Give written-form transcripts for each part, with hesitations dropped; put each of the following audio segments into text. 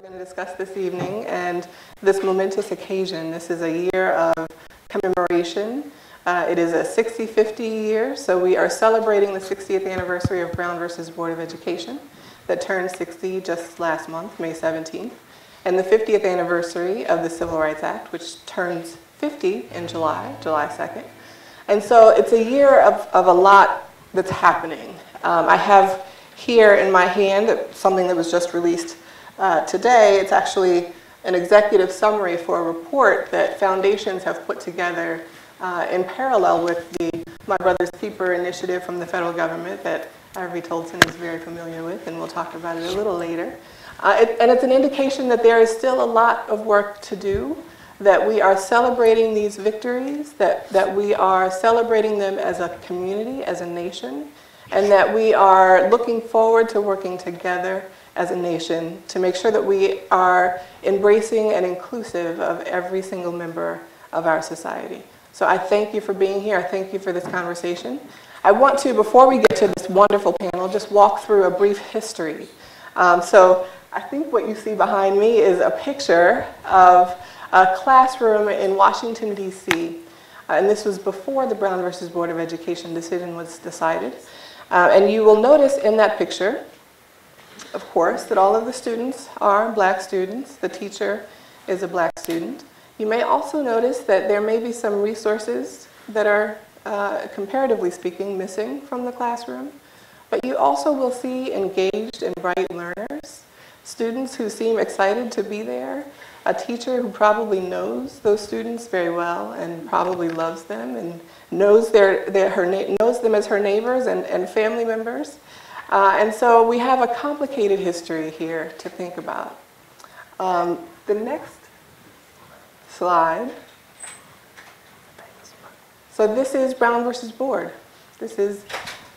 We're going to discuss this evening and this momentous occasion. This is a year of commemoration. It is a 60-50 year, so we are celebrating the 60th anniversary of Brown versus Board of Education that turned 60 just last month, May 17th, and the 50th anniversary of the Civil Rights Act, which turns 50 in July 2nd. And so it's a year of a lot that's happening. I have here in my hand something that was just released today. It's actually an executive summary for a report that foundations have put together in parallel with the My Brother's Keeper initiative from the federal government that Ivory Toldson is very familiar with, and we'll talk about it a little later. And it's an indication that there is still a lot of work to do, that we are celebrating these victories, that we are celebrating them as a community, as a nation, and that we are looking forward to working together as a nation to make sure that we are embracing and inclusive of every single member of our society. So I thank you for being here. I thank you for this conversation. I want to, before we get to this wonderful panel, just walk through a brief history. So I think what you see behind me is a picture of a classroom in Washington, D.C. And this was before the Brown versus Board of Education decision was decided. And you will notice in that picture, of course, that all of the students are black students. The teacher is a black student. You may also notice that there may be some resources that are, comparatively speaking, missing from the classroom. But you also will see engaged and bright learners, students who seem excited to be there, a teacher who probably knows those students very well and probably loves them and knows, knows them as her neighbors and family members. And so we have a complicated history here to think about. The next slide. So this is Brown versus Board. This is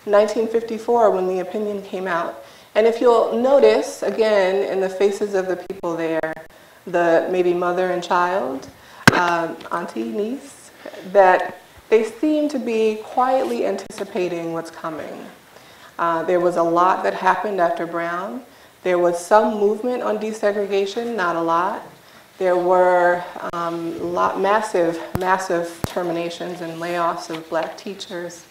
1954 when the opinion came out. And if you'll notice, again, in the faces of the people there, the maybe mother and child, auntie, niece, that they seem to be quietly anticipating what's coming. There was a lot that happened after Brown. There was some movement on desegregation, not a lot. There were massive terminations and layoffs of black teachers.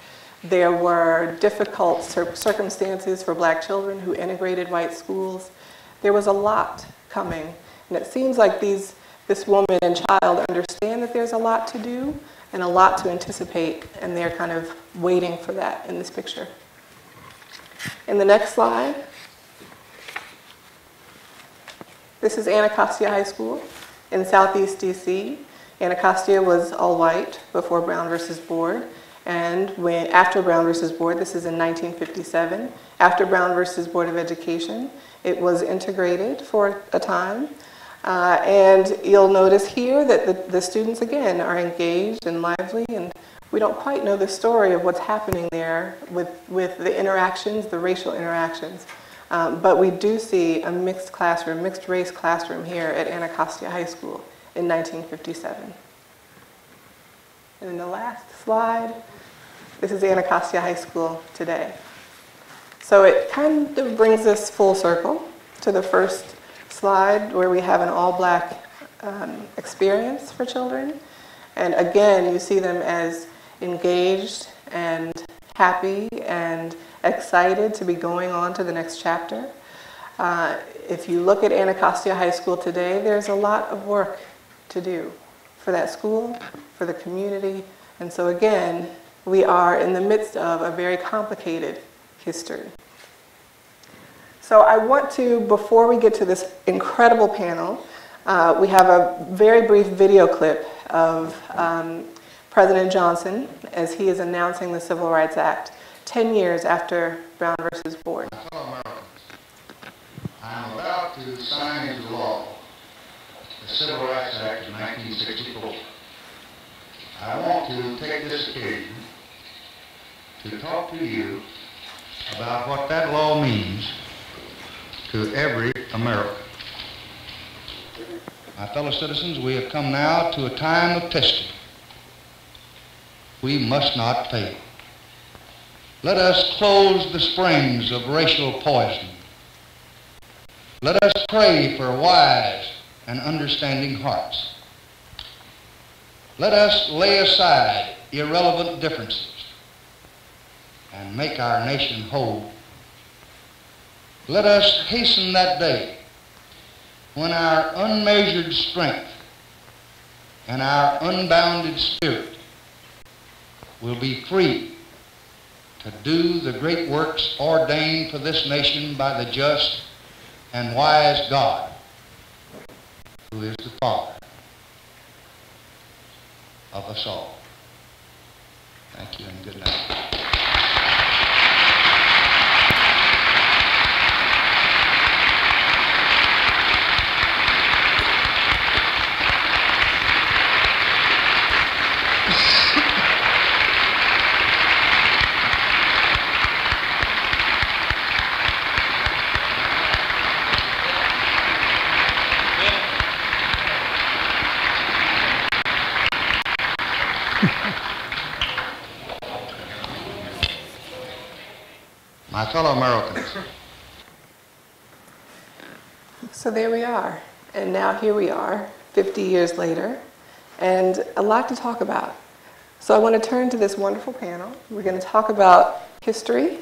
There were difficult circumstances for black children who integrated white schools. There was a lot coming. And it seems like this woman and child understand that there's a lot to do and a lot to anticipate, and they're kind of waiting for that in this picture. In the next slide, this is Anacostia High School in Southeast DC. Anacostia was all white before Brown versus Board, and after Brown versus Board, this is in 1957, after Brown versus Board of Education, it was integrated for a time. And you'll notice here that the students, again, are engaged and lively, and we don't quite know the story of what's happening there with the interactions, the racial interactions. But we do see a mixed classroom, mixed race classroom here at Anacostia High School in 1957. And in the last slide, this is Anacostia High School today. So it kind of brings us full circle to the first slide where we have an all-black experience for children. And again, you see them as engaged and happy and excited to be going on to the next chapter. If you look at Anacostia High School today, there's a lot of work to do for that school, for the community. And so again, we are in the midst of a very complicated history. So I want to, before we get to this incredible panel, we have a very brief video clip of President Johnson as he is announcing the Civil Rights Act 10 years after Brown versus Board. My fellow Americans, I'm about to sign into law the Civil Rights Act of 1964. I want to take this occasion to talk to you about what that law means to every American. My fellow citizens, we have come now to a time of testing. We must not fail. Let us close the springs of racial poison Let us pray for wise and understanding hearts. Let us lay aside irrelevant differences and make our nation whole. Let us hasten that day when our unmeasured strength and our unbounded spirit will be free to do the great works ordained for this nation by the just and wise God, who is the Father of us all. Thank you and good night. My fellow Americans. So there we are. And now here we are, 50 years later, and a lot to talk about. So I want to turn to this wonderful panel. We're going to talk about history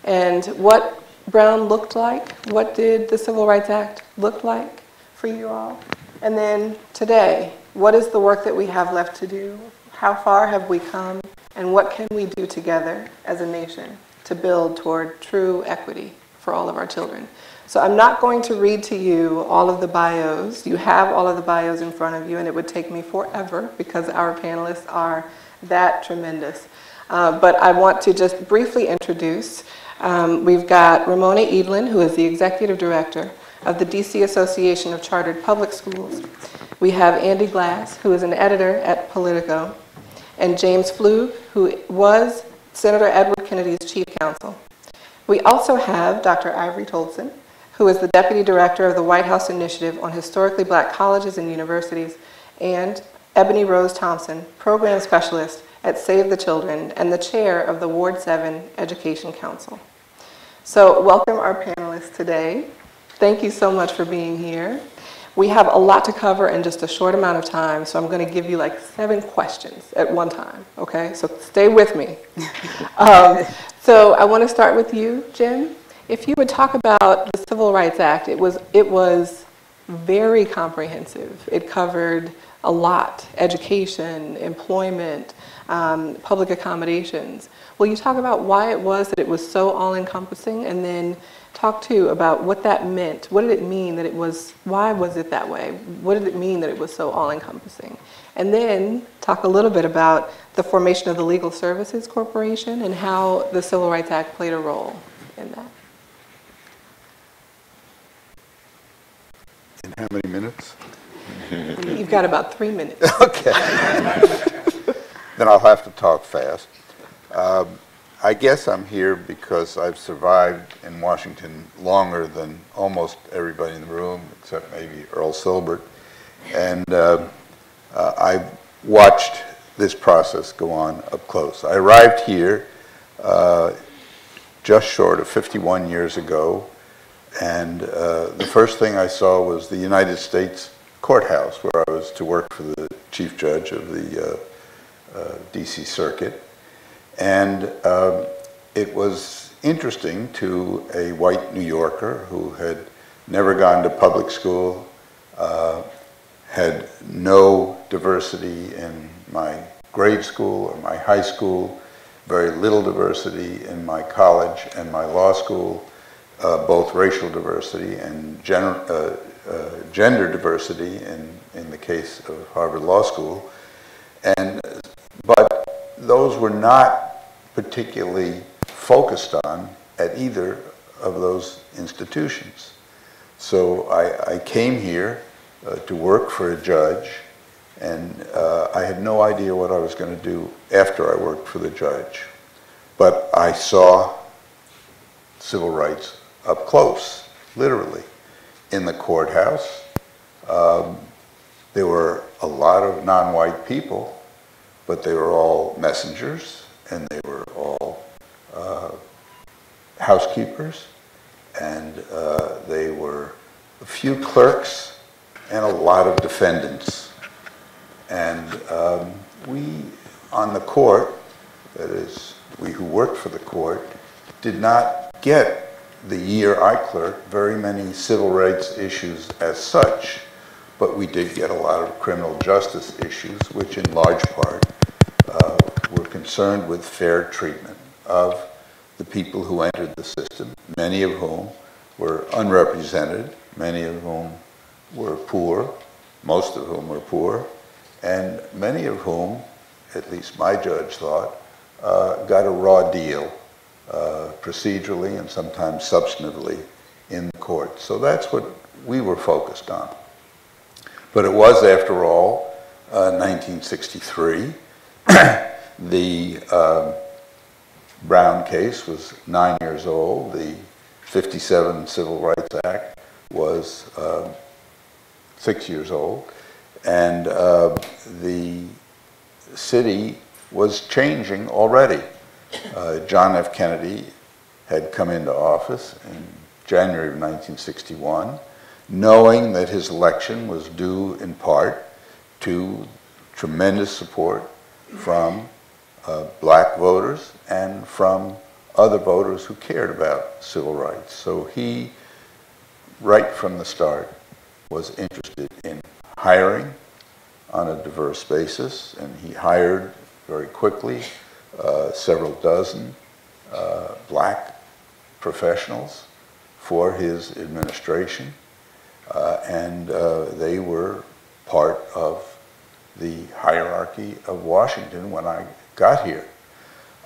and what Brown looked like. What did the Civil Rights Act look like for you all? And then today, what is the work that we have left to do? How far have we come? And what can we do together as a nation to build toward true equity for all of our children? So I'm not going to read to you all of the bios. You have all of the bios in front of you, and it would take me forever because our panelists are that tremendous. But I want to just briefly introduce. We've got Ramona Edlin, who is the Executive Director of the DC Association of Chartered Public Schools. We have Andy Glass, who is an editor at Politico, and James Flug, who was Senator Edward Kennedy's chief counsel. We also have Dr. Ivory Tolson, who is the Deputy Director of the White House Initiative on Historically Black Colleges and Universities, and Ebony Rose Thompson, Program Specialist at Save the Children and the Chair of the Ward 7 Education Council. So welcome our panelists today. Thank you so much for being here. We have a lot to cover in just a short amount of time, so I'm going to give you like 7 questions at one time, okay? So stay with me. So I want to start with you, Jim. If you would talk about the Civil Rights Act, it was very comprehensive. It covered a lot: education, employment, public accommodations. Will you talk about why it was that it was so all-encompassing, and then talk too about what that meant? What did it mean that it was, why was it that way? What did it mean that it was so all-encompassing? And then talk a little bit about the formation of the Legal Services Corporation and how the Civil Rights Act played a role in that. In how many minutes? You've got about 3 minutes. Okay. Then I'll have to talk fast. I guess I'm here because I've survived in Washington longer than almost everybody in the room, except maybe Earl Silbert. And I've watched this process go on up close. I arrived here just short of 51 years ago, and the first thing I saw was the United States Courthouse, where I was to work for the Chief Judge of the DC Circuit. And it was interesting to a white New Yorker who had never gone to public school, had no diversity in my grade school or my high school, very little diversity in my college and my law school, both racial diversity and gender diversity in the case of Harvard Law School. But those were not particularly focused on at either of those institutions. So I came here to work for a judge, and I had no idea what I was going to do after I worked for the judge. But I saw civil rights up close, literally. In the courthouse, there were a lot of non-white people, but they were all messengers, and they were all housekeepers, and they were a few clerks, and a lot of defendants. And we on the court, that is, we who worked for the court, did not get the year I clerked very many civil rights issues as such, but we did get a lot of criminal justice issues, which in large part were concerned with fair treatment of the people who entered the system, many of whom were unrepresented, many of whom were poor, most of whom were poor, and many of whom, at least my judge thought, got a raw deal procedurally and sometimes substantively in the court. So that's what we were focused on. But it was, after all, 1963. The Brown case was 9 years old. The 57 Civil Rights Act was 6 years old. And the city was changing already. John F. Kennedy had come into office in January of 1961, knowing that his election was due in part to tremendous support from black voters and from other voters who cared about civil rights. So he, right from the start, was interested in hiring on a diverse basis, and he hired very quickly several dozen black professionals for his administration, and they were part of the hierarchy of Washington when I got here.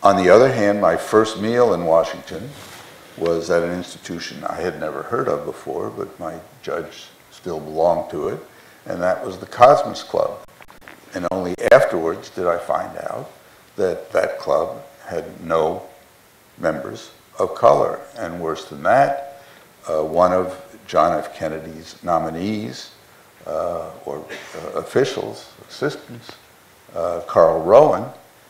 On the other hand, my first meal in Washington was at an institution I had never heard of before, but my judge still belonged to it, and that was the Cosmos Club. And only afterwards did I find out that that club had no members of color. And worse than that, one of John F. Kennedy's nominees, or officials, assistants, Carl Rowan,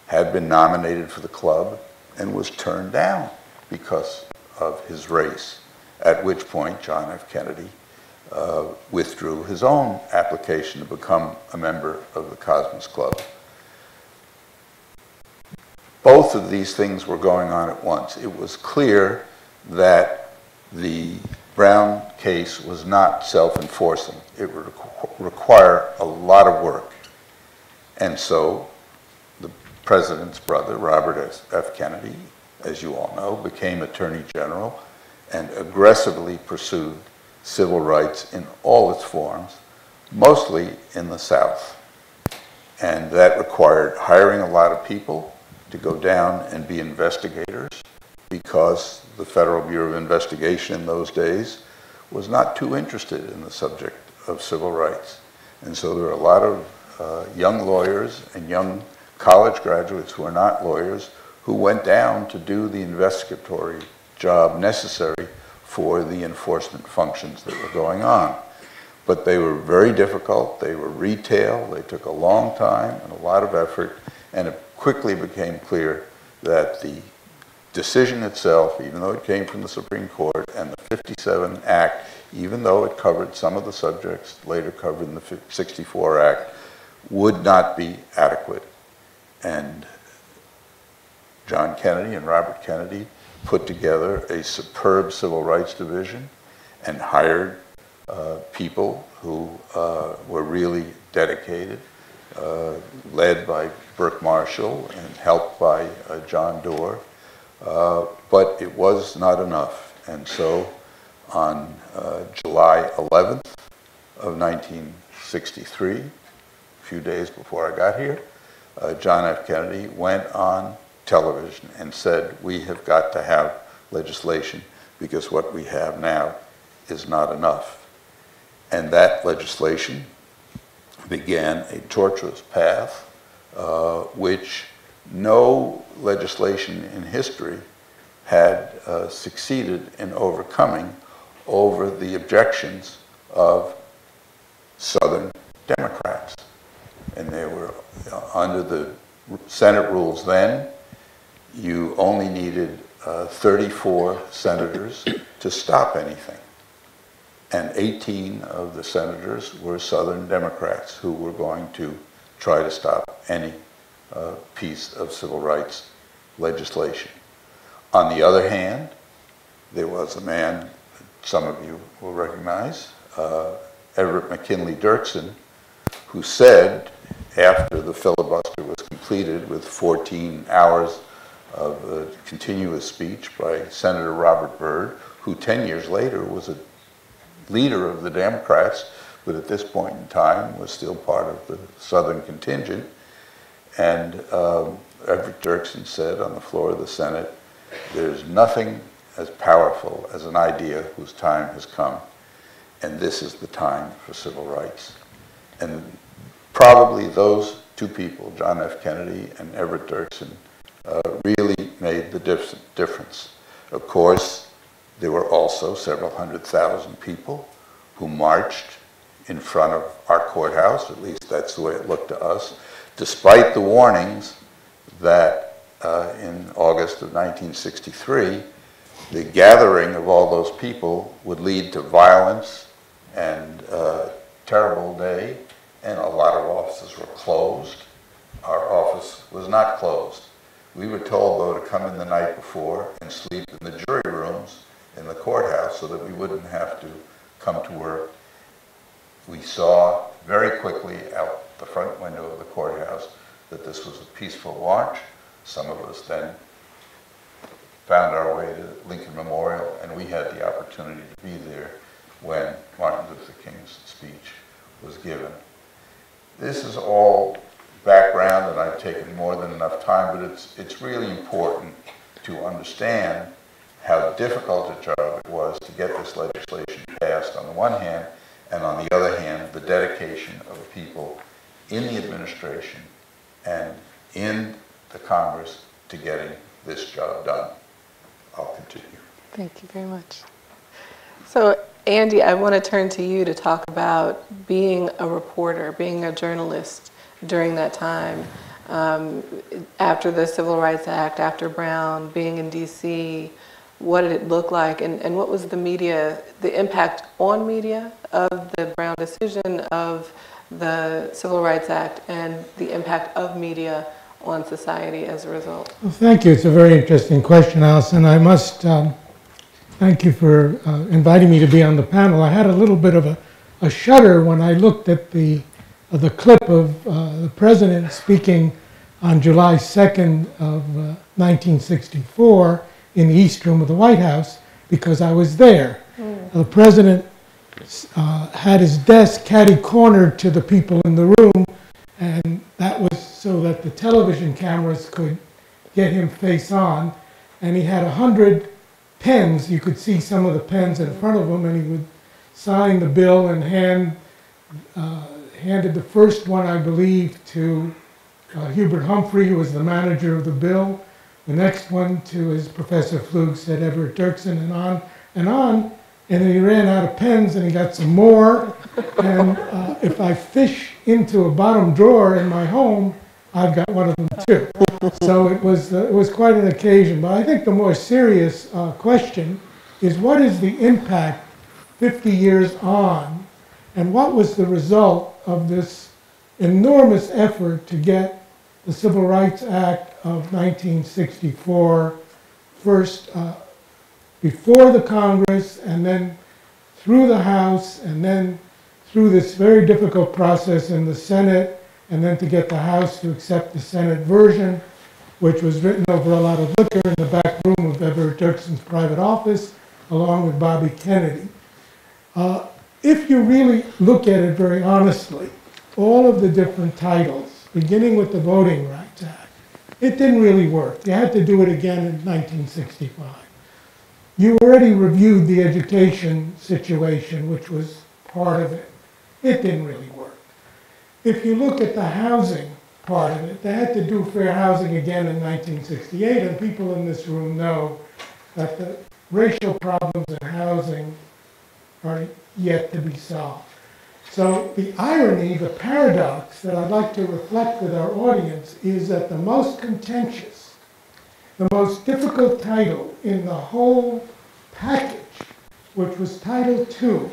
had been nominated for the club and was turned down because of his race, at which point John F. Kennedy withdrew his own application to become a member of the Cosmos Club. Both of these things were going on at once. It was clear that the Brown case was not self-enforcing. It would require a lot of work. And so the president's brother, Robert F. Kennedy, as you all know, became Attorney General and aggressively pursued civil rights in all its forms, mostly in the South. And that required hiring a lot of people to go down and be investigators, because the Federal Bureau of Investigation in those days was not too interested in the subject of civil rights. And so there were a lot of young lawyers and young college graduates who are not lawyers who went down to do the investigatory job necessary for the enforcement functions that were going on. But they were very difficult, they were retail, they took a long time and a lot of effort, and it quickly became clear that the decision itself, even though it came from the Supreme Court, and the 57 Act, even though it covered some of the subjects later covered in the 64 Act, would not be adequate. And John Kennedy and Robert Kennedy put together a superb civil rights division and hired people who were really dedicated, led by Burke Marshall and helped by John Doerr. But it was not enough. And so on July 11th of 1963, a few days before I got here, John F. Kennedy went on television and said, we have got to have legislation because what we have now is not enough. And that legislation began a tortuous path which no legislation in history had succeeded in overcoming over the objections of Southern Democrats. And they were, under the Senate rules then, you only needed 34 senators to stop anything. and 18 of the senators were Southern Democrats who were going to try to stop any piece of civil rights legislation. On the other hand, there was a man some of you will recognize, Everett McKinley Dirksen, who said after the filibuster was completed with 14 hours of continuous speech by Senator Robert Byrd, who 10 years later was a leader of the Democrats, but at this point in time was still part of the Southern contingent. And Everett Dirksen said on the floor of the Senate, "There's nothing as powerful as an idea whose time has come, and this is the time for civil rights." And probably those two people, John F. Kennedy and Everett Dirksen, really made the difference. Of course, there were also several 100,000 people who marched in front of our courthouse, at least that's the way it looked to us, despite the warnings that in August of 1963, the gathering of all those people would lead to violence and a terrible day, and a lot of offices were closed. Our office was not closed. We were told, though, to come in the night before and sleep in the jury rooms in the courthouse so that we wouldn't have to come to work. We saw very quickly out the front window of the courthouse that this was a peaceful march. Some of us then found our way to Lincoln Memorial, and we had the opportunity to be there when Martin Luther King's speech was given. This is all background, and I've taken more than enough time, but it's really important to understand how difficult a job it was to get this legislation passed on the one hand, and on the other hand, the dedication of people in the administration and in the Congress to getting this job done. I'll continue. Thank you very much. So, Andy, I want to turn to you to talk about being a reporter, being a journalist during that time, after the Civil Rights Act, after Brown, being in D.C., what did it look like, and what was the media, the impact on media of the Brown decision, of the Civil Rights Act, and the impact of media on society as a result? Well, thank you. It's a very interesting question, Allison. I must thank you for inviting me to be on the panel. I had a little bit of a shudder when I looked at the clip of the president speaking on July 2nd of 1964 in the East Room of the White House, because I was there. The president had his desk catty-cornered to the people in the room, and that was so that the television cameras could get him face on. And he had 100 pens. You could see some of the pens in front of him, and he would sign the bill and handed the first one, I believe, to Hubert Humphrey, who was the manager of the bill. The next one to his Professor Flug, said Everett Dirksen, and on and on. And then he ran out of pens, and he got some more. And if I fish into a bottom drawer in my home, I've got one of them too. So it was quite an occasion. But I think the more serious question is, what is the impact 50 years on, and what was the result of this enormous effort to get the Civil Rights Act of 1964 first before the Congress, and then through the House, and then through this very difficult process in the Senate, and then to get the House to accept the Senate version, which was written over a lot of liquor in the back room of Everett Dirksen's private office, along with Bobby Kennedy. If you really look at it very honestly, all of the different titles, beginning with the Voting Rights Act, it didn't really work. You had to do it again in 1965. You already reviewed the education situation, which was part of it. It didn't really work. If you look at the housing part of it, they had to do fair housing again in 1968, and people in this room know that the racial problems in housing are yet to be solved. So the irony, the paradox that I'd like to reflect with our audience is that the most contentious, the most difficult title in the whole package, which was Title II,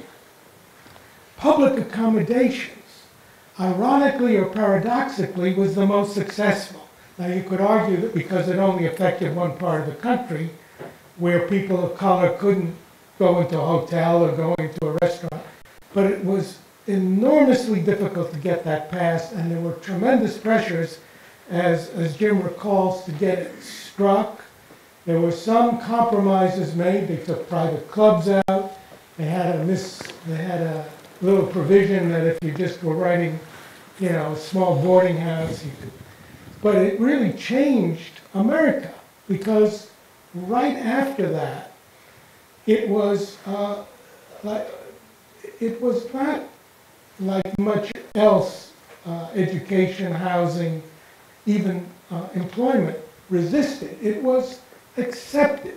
public accommodations, ironically or paradoxically, was the most successful. Now you could argue that because it only affected one part of the country, where people of color couldn't go into a hotel or go into a restaurant, but it was enormously difficult to get that passed, and there were tremendous pressures, as Jim recalls, to get it struck. There were some compromises made. They took private clubs out. They had a little provision that if you just were renting, a small boarding house, you could. But it really changed America, because right after that, it was not like much else, education, housing, even employment, resisted. It was accepted.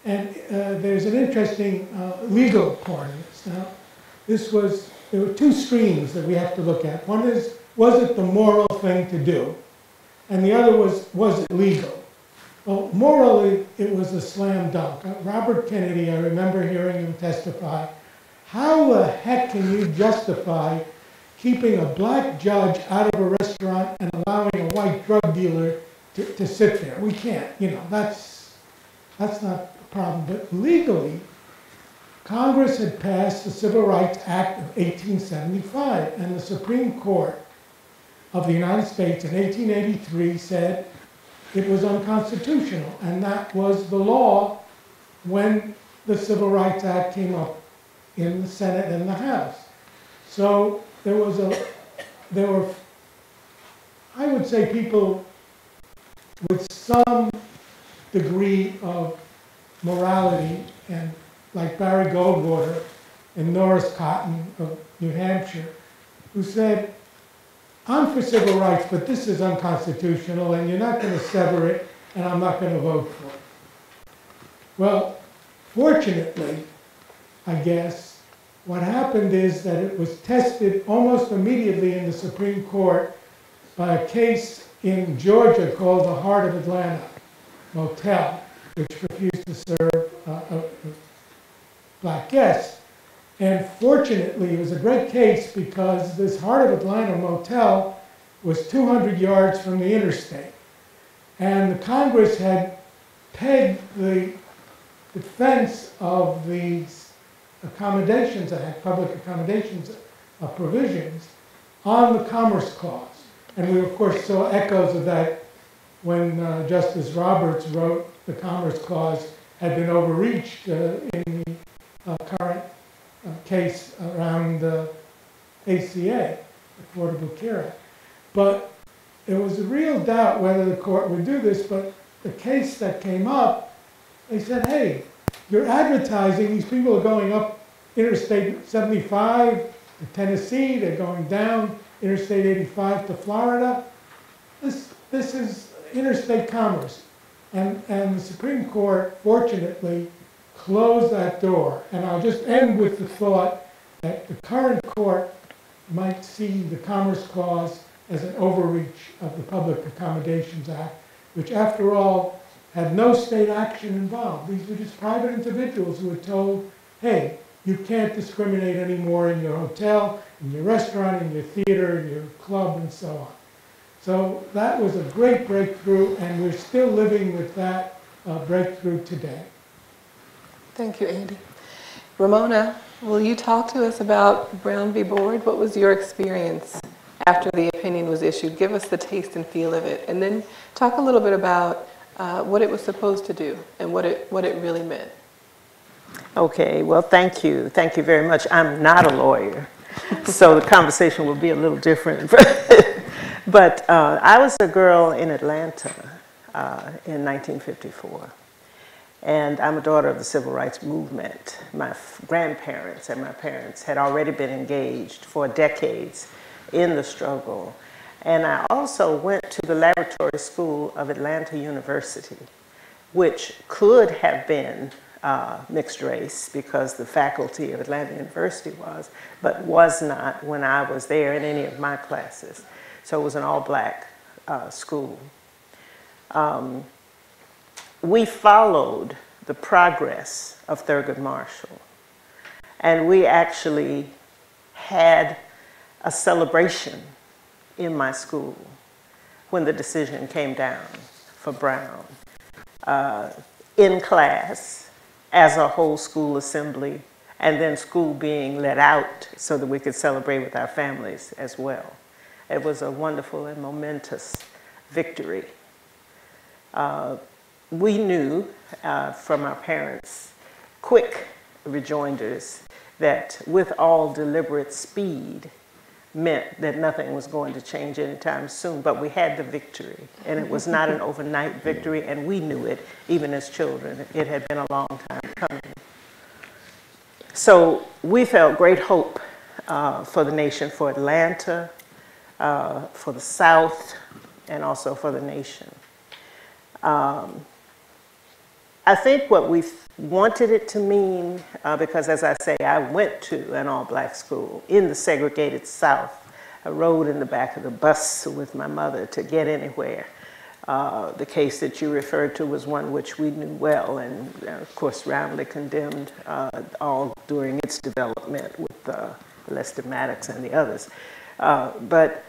And there's an interesting legal part of this. Now, there were two streams that we have to look at. One is, was it the moral thing to do? And the other was it legal? Well, morally, it was a slam dunk. Robert Kennedy, I remember hearing him testify, how the heck can you justify keeping a black judge out of a restaurant and allowing a white drug dealer to sit there? We can't, that's not the problem. But legally, Congress had passed the Civil Rights Act of 1875, and the Supreme Court of the United States in 1883 said it was unconstitutional, and that was the law when the Civil Rights Act came up in the Senate and the House. So there were, I would say, people with some degree of morality, and like Barry Goldwater and Norris Cotton of New Hampshire, who said, I'm for civil rights, but this is unconstitutional, and you're not going to sever it, and I'm not going to vote for it. Well, fortunately, I guess, what happened is that it was tested almost immediately in the Supreme Court by a case in Georgia called the Heart of Atlanta Motel, which refused to serve black guests. And fortunately, it was a great case because this Heart of Atlanta motel was 200 yards from the interstate. And the Congress had pegged the defense of these accommodations Act, public accommodations provisions, on the Commerce Clause. And we, of course, saw echoes of that when Justice Roberts wrote the Commerce Clause had been overreached in the current case around the ACA, Affordable Care Act. But there was a real doubt whether the court would do this, but the case that came up, they said, hey, you're advertising, these people are going up Interstate 75 to Tennessee, they're going down Interstate 85 to Florida. This is interstate commerce. And the Supreme Court, fortunately, closed that door. And I'll just end with the thought that the current court might see the Commerce Clause as an overreach of the Public Accommodations Act, which, after all, had no state action involved. These were just private individuals who were told, hey, you can't discriminate anymore in your hotel, in your restaurant, in your theater, in your club, and so on. So that was a great breakthrough, and we're still living with that breakthrough today. Thank you, Andy. Ramona, will you talk to us about Brown v. Board? What was your experience after the opinion was issued? Give us the taste and feel of it, and then talk a little bit about what it was supposed to do and what it really meant. Okay, well, thank you. Thank you very much. I'm not a lawyer, so the conversation will be a little different. But I was a girl in Atlanta in 1954. And I'm a daughter of the Civil Rights Movement. My grandparents and my parents had already been engaged for decades in the struggle. And I also went to the laboratory school of Atlanta University, which could have been mixed race because the faculty of Atlanta University was, but was not when I was there in any of my classes. So it was an all-black school. We followed the progress of Thurgood Marshall, and we actually had a celebration in my school when the decision came down for Brown. In class, as a whole school assembly, and then school being let out so that we could celebrate with our families as well. It was a wonderful and momentous victory. We knew from our parents quick rejoinders that with all deliberate speed meant that nothing was going to change anytime soon, but we had the victory, and it was not an overnight victory, and we knew it even as children. It had been a long time coming. So we felt great hope for the nation, for Atlanta, for the South, and also for the nation. I think what we wanted it to mean, because as I say, I went to an all-black school in the segregated South. I rode in the back of the bus with my mother to get anywhere. The case that you referred to was one which we knew well and, of course, roundly condemned all during its development with Lester Maddox and the others. But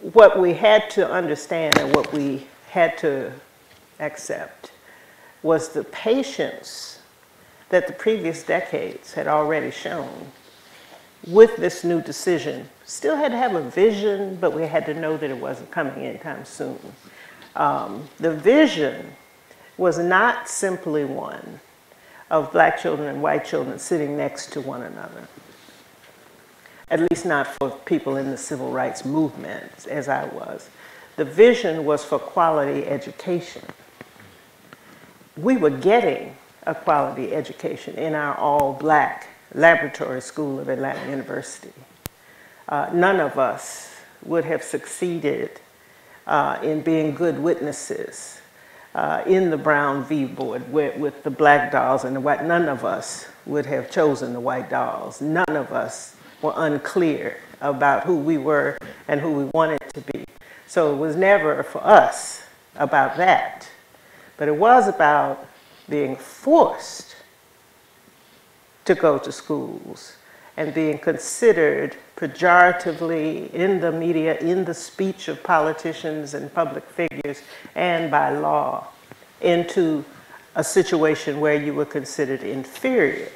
what we had to understand and what we had to accept was the patience that the previous decades had already shown with this new decision. Still had to have a vision, but we had to know that it wasn't coming anytime soon. The vision was not simply one of black children and white children sitting next to one another, at least not for people in the civil rights movement, as I was. The vision was for quality education. We were getting a quality education in our all-black laboratory school of Atlanta University. None of us would have succeeded in being good witnesses in the Brown v. Board with the black dolls and the white. None of us would have chosen the white dolls. None of us were unclear about who we were and who we wanted to be. So it was never for us about that. But it was about being forced to go to schools and being considered pejoratively in the media, in the speech of politicians and public figures, and by law, into a situation where you were considered inferior.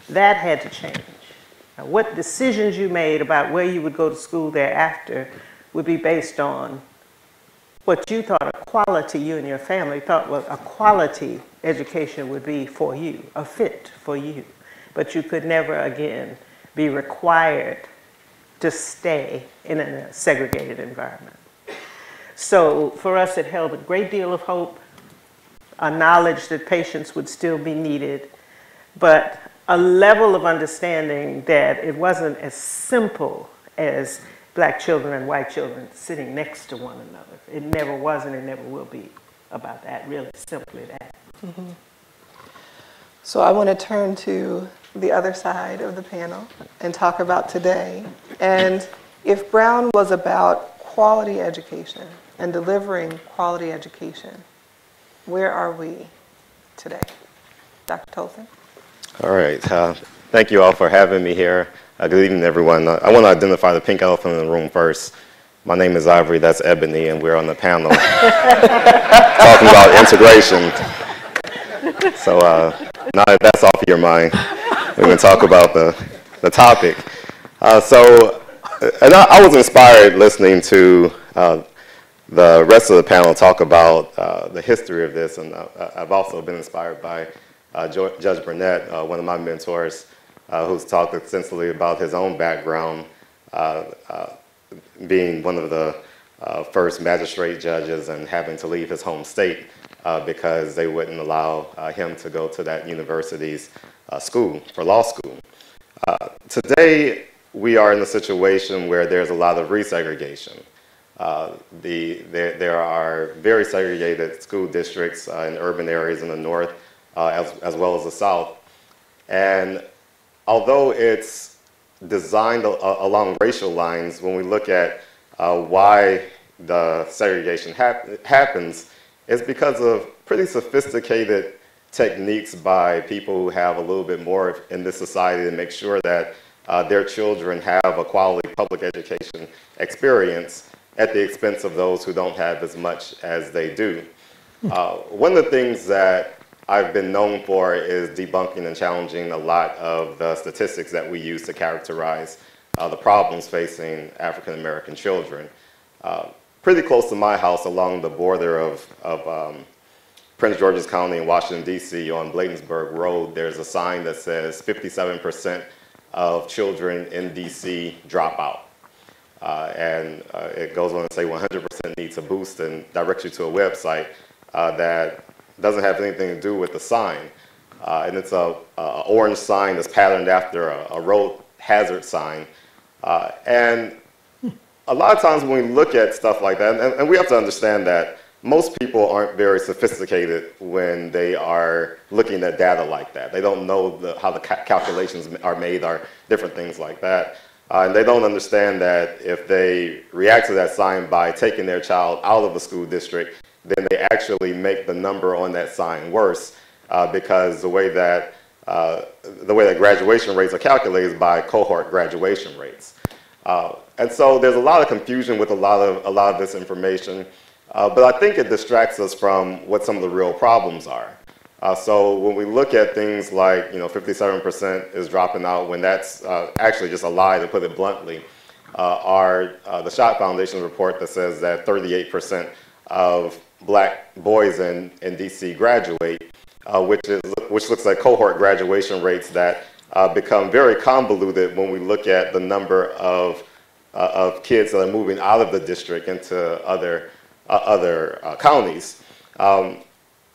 That had to change. Now, what decisions you made about where you would go to school thereafter would be based on what you thought a quality, you and your family thought was a quality education would be for you, a fit for you. But you could never again be required to stay in a segregated environment. So for us, it held a great deal of hope, a knowledge that patience would still be needed, but a level of understanding that it wasn't as simple as black children and white children sitting next to one another. It never was and it never will be about that, really simply that. Mm-hmm. So I want to turn to the other side of the panel and talk about today. And if Brown was about quality education and delivering quality education, where are we today? Dr. Tolson? All right. Thank you all for having me here. Good evening, everyone. I want to identify the pink elephant in the room first. My name is Ivory, that's Ebony, and we're on the panel talking about integration. So now that that's off your mind, we're going to talk about the topic. And I was inspired listening to the rest of the panel talk about the history of this, and I've also been inspired by Judge Burnett, one of my mentors, who's talked extensively about his own background, being one of the first magistrate judges and having to leave his home state because they wouldn't allow him to go to that university's school, for law school. Today, we are in a situation where there's a lot of resegregation. There are very segregated school districts in urban areas in the north, as well as the south. And although it's designed along racial lines, when we look at why the segregation happens, it's because of pretty sophisticated techniques by people who have a little bit more in this society to make sure that their children have a quality public education experience at the expense of those who don't have as much as they do. One of the things that I've been known for is debunking and challenging a lot of the statistics that we use to characterize the problems facing African American children. Pretty close to my house, along the border of Prince George's County in Washington, D.C., on Bladensburg Road, there's a sign that says 57% of children in D.C. drop out. It goes on to say 100% needs a boost and directs you to a website that doesn't have anything to do with the sign. And it's a orange sign that's patterned after a road hazard sign. And a lot of times when we look at stuff like that, and we have to understand that most people aren't very sophisticated when they are looking at data like that. They don't know how the calculations are made or different things like that. And they don't understand that if they react to that sign by taking their child out of a school district, then they actually make the number on that sign worse because the way that graduation rates are calculated is by cohort graduation rates. And so there's a lot of confusion with a lot of this information, but I think it distracts us from what some of the real problems are. So when we look at things like, 57% is dropping out, when that's actually just a lie, to put it bluntly, the Schott Foundation report that says that 38% of black boys in D.C. graduate, which looks like cohort graduation rates that become very convoluted when we look at the number of kids that are moving out of the district into other counties.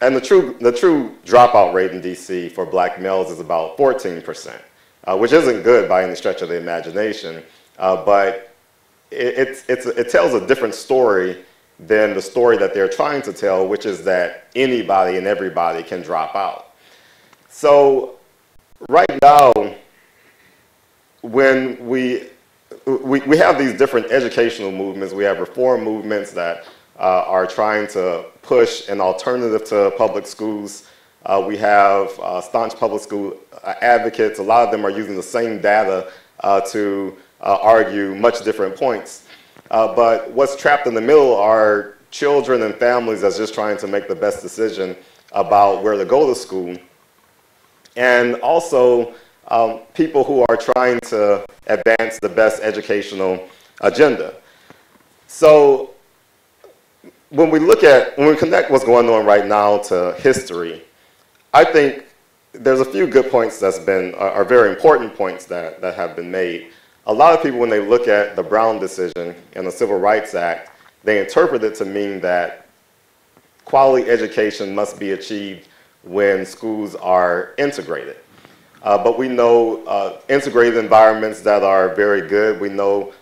And the true dropout rate in D.C. for black males is about 14%, which isn't good by any stretch of the imagination, but it tells a different story than the story that they're trying to tell, which is that anybody and everybody can drop out. So right now, when we have these different educational movements, we have reform movements that are trying to push an alternative to public schools. We have staunch public school advocates. A lot of them are using the same data to argue much different points. But what's trapped in the middle are children and families that's just trying to make the best decision about where to go to school. And also people who are trying to advance the best educational agenda. So when we connect what's going on right now to history, I think there's a few good points are very important points that have been made. A lot of people, when they look at the Brown decision and the Civil Rights Act, they interpret it to mean that quality education must be achieved when schools are integrated. But we know integrated environments that are very good. We know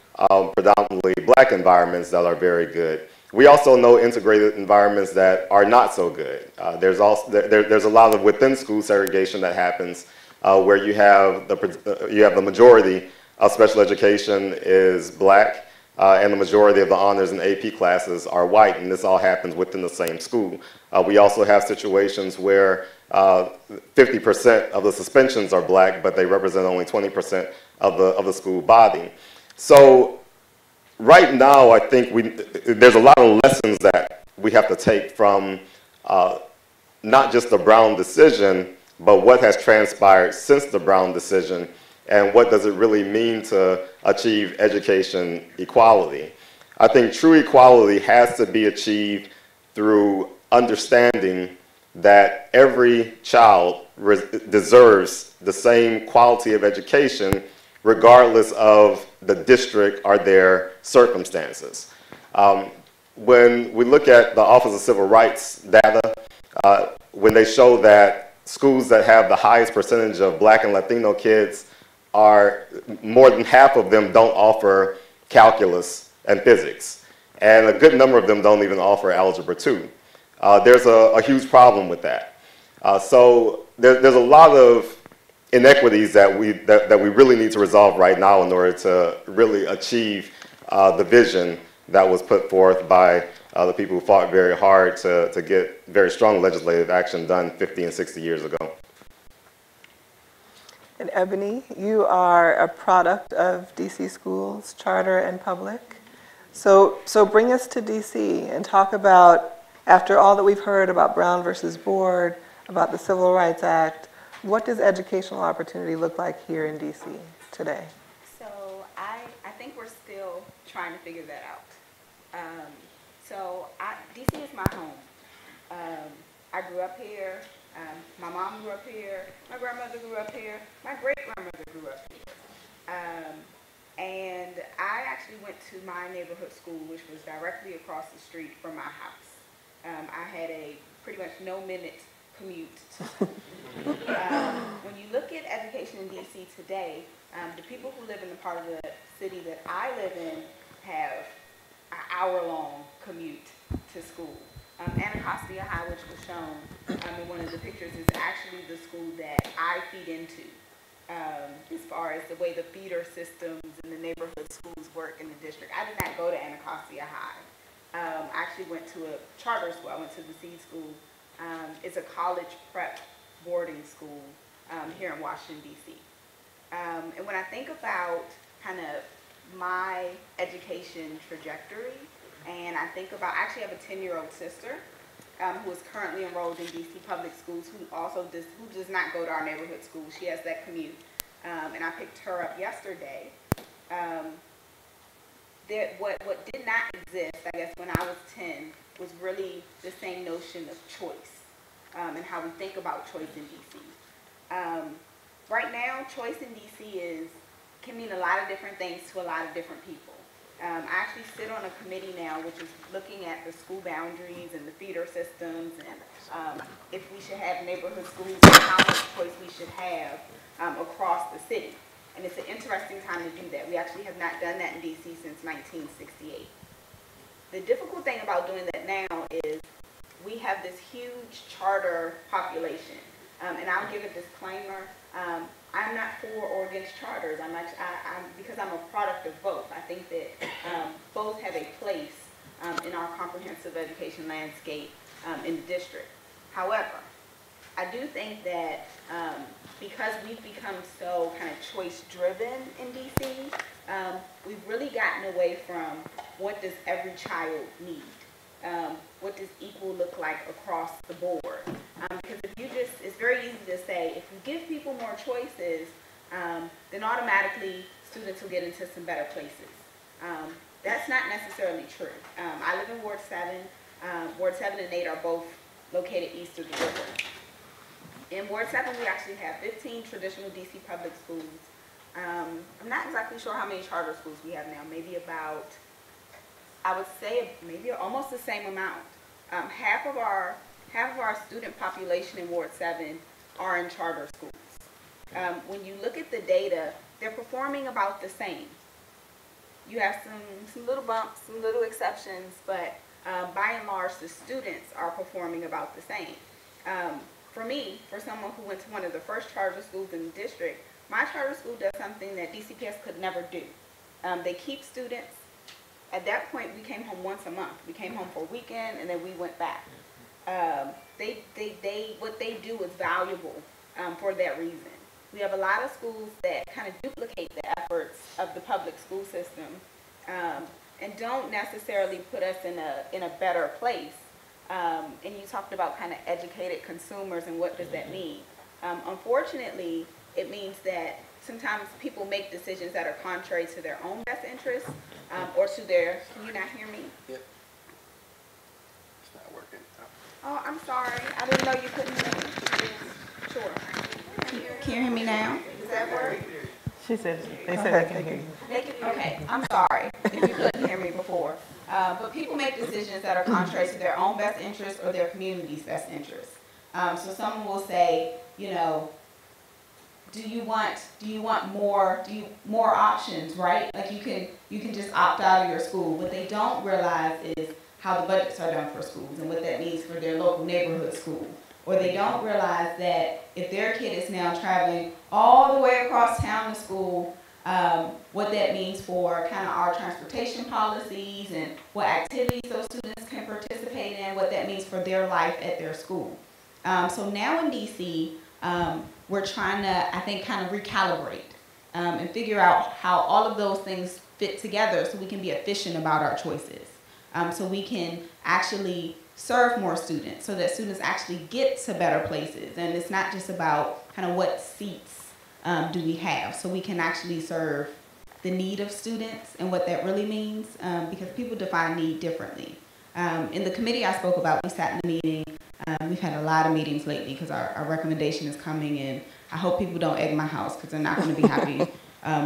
predominantly black environments that are very good. We also know integrated environments that are not so good. There's a lot of within school segregation that happens where you have the majority of special education is black and the majority of the honors and AP classes are white, and this all happens within the same school. We also have situations where 50% of the suspensions are black, but they represent only 20% of the school body. So right now, I think there's a lot of lessons that we have to take from not just the Brown decision, but what has transpired since the Brown decision, and what does it really mean to achieve education equality. I think true equality has to be achieved through understanding that every child deserves the same quality of education regardless of the district or their circumstances. When we look at the Office of Civil Rights data, when they show that schools that have the highest percentage of black and Latino kids are more than half of them don't offer calculus and physics. And a good number of them don't even offer algebra 2. There's a huge problem with that. So there's a lot of inequities that we really need to resolve right now in order to really achieve the vision that was put forth by the people who fought very hard to get very strong legislative action done 50 and 60 years ago. And Ebony, you are a product of DC schools, charter and public. So bring us to DC and talk about, after all that we've heard about Brown versus Board, about the Civil Rights Act, what does educational opportunity look like here in DC today? So I think we're still trying to figure that out. DC is my home. I grew up here. My mom grew up here. My grandmother grew up here. My great-grandmother grew up here. And I actually went to my neighborhood school, which was directly across the street from my house. I had a pretty much no-minute commute to school. When you look at education in DC today, the people who live in the part of the city that I live in have an hour-long commute to school. Anacostia High, which was shown in one of the pictures, is actually the school that I feed into as far as the way the feeder systems and the neighborhood schools work in the district. I did not go to Anacostia High. I actually went to a charter school. I went to the Seed School. It's a college prep boarding school here in Washington, D.C. And when I think about kind of my education trajectory, and I think about, I actually have a 10-year-old sister who is currently enrolled in DC public schools, who does not go to our neighborhood school. She has that commute. And I picked her up yesterday. What did not exist, I guess, when I was 10 was really the same notion of choice and how we think about choice in DC. Right now, choice in DC can mean a lot of different things to a lot of different people. I actually sit on a committee now which is looking at the school boundaries and the feeder systems and if we should have neighborhood schools and how much choice we should have across the city. And it's an interesting time to do that. We actually have not done that in DC since 1968. The difficult thing about doing that now is we have this huge charter population. And I'll give a disclaimer. I'm not for or against charters. Because I'm a product of both. I think that both have a place in our comprehensive education landscape in the district. However, I do think that because we've become so kind of choice-driven in DC, we've really gotten away from what does every child need. What does equal look like across the board? Because it's very easy to say, if you give people more choices, then automatically students will get into some better places. That's not necessarily true. I live in Ward 7. Ward 7 and 8 are both located east of the river. In Ward 7, we actually have 15 traditional DC public schools. I'm not exactly sure how many charter schools we have now, maybe about, I would say maybe almost the same amount. Half of our student population in Ward 7 are in charter schools. When you look at the data, they're performing about the same. You have some little bumps, some little exceptions, but by and large, the students are performing about the same. For me, for someone who went to one of the first charter schools in the district, my charter school does something that DCPS could never do. They keep students. At that point, we came home once a month. We came home for a weekend, and then we went back. What they do is valuable for that reason. We have a lot of schools that kind of duplicate the efforts of the public school system and don't necessarily put us in a better place. And you talked about kind of educated consumers and what does that mean. Unfortunately, it means that sometimes people make decisions that are contrary to their own best interests or to their, can you not hear me? Yep. It's not working. Oh, I'm sorry. I didn't know you couldn't hear me. Sure. Can you hear me now? Does that work? She said, they said they can hear you. Okay, I'm sorry if you couldn't hear me before. But people make decisions that are contrary to their own best interest or their community's best interest. So someone will say, you know, do you want more options, right? Like you can just opt out of your school. What they don't realize is how the budgets are done for schools and what that means for their local neighborhood school. Or they don't realize that if their kid is now traveling all the way across town to school, what that means for kind of our transportation policies and what activities those students can participate in, what that means for their life at their school. So now in DC, we're trying to, I think, kind of recalibrate and figure out how all of those things fit together so we can be efficient about our choices. So we can actually serve more students so that students actually get to better places. And it's not just about kind of what seats do we have. So we can actually serve the need of students and what that really means, because people define need differently. In the committee I spoke about, we sat in the meeting. We've had a lot of meetings lately because our recommendation is coming, and I hope people don't egg my house because they're not going to be happy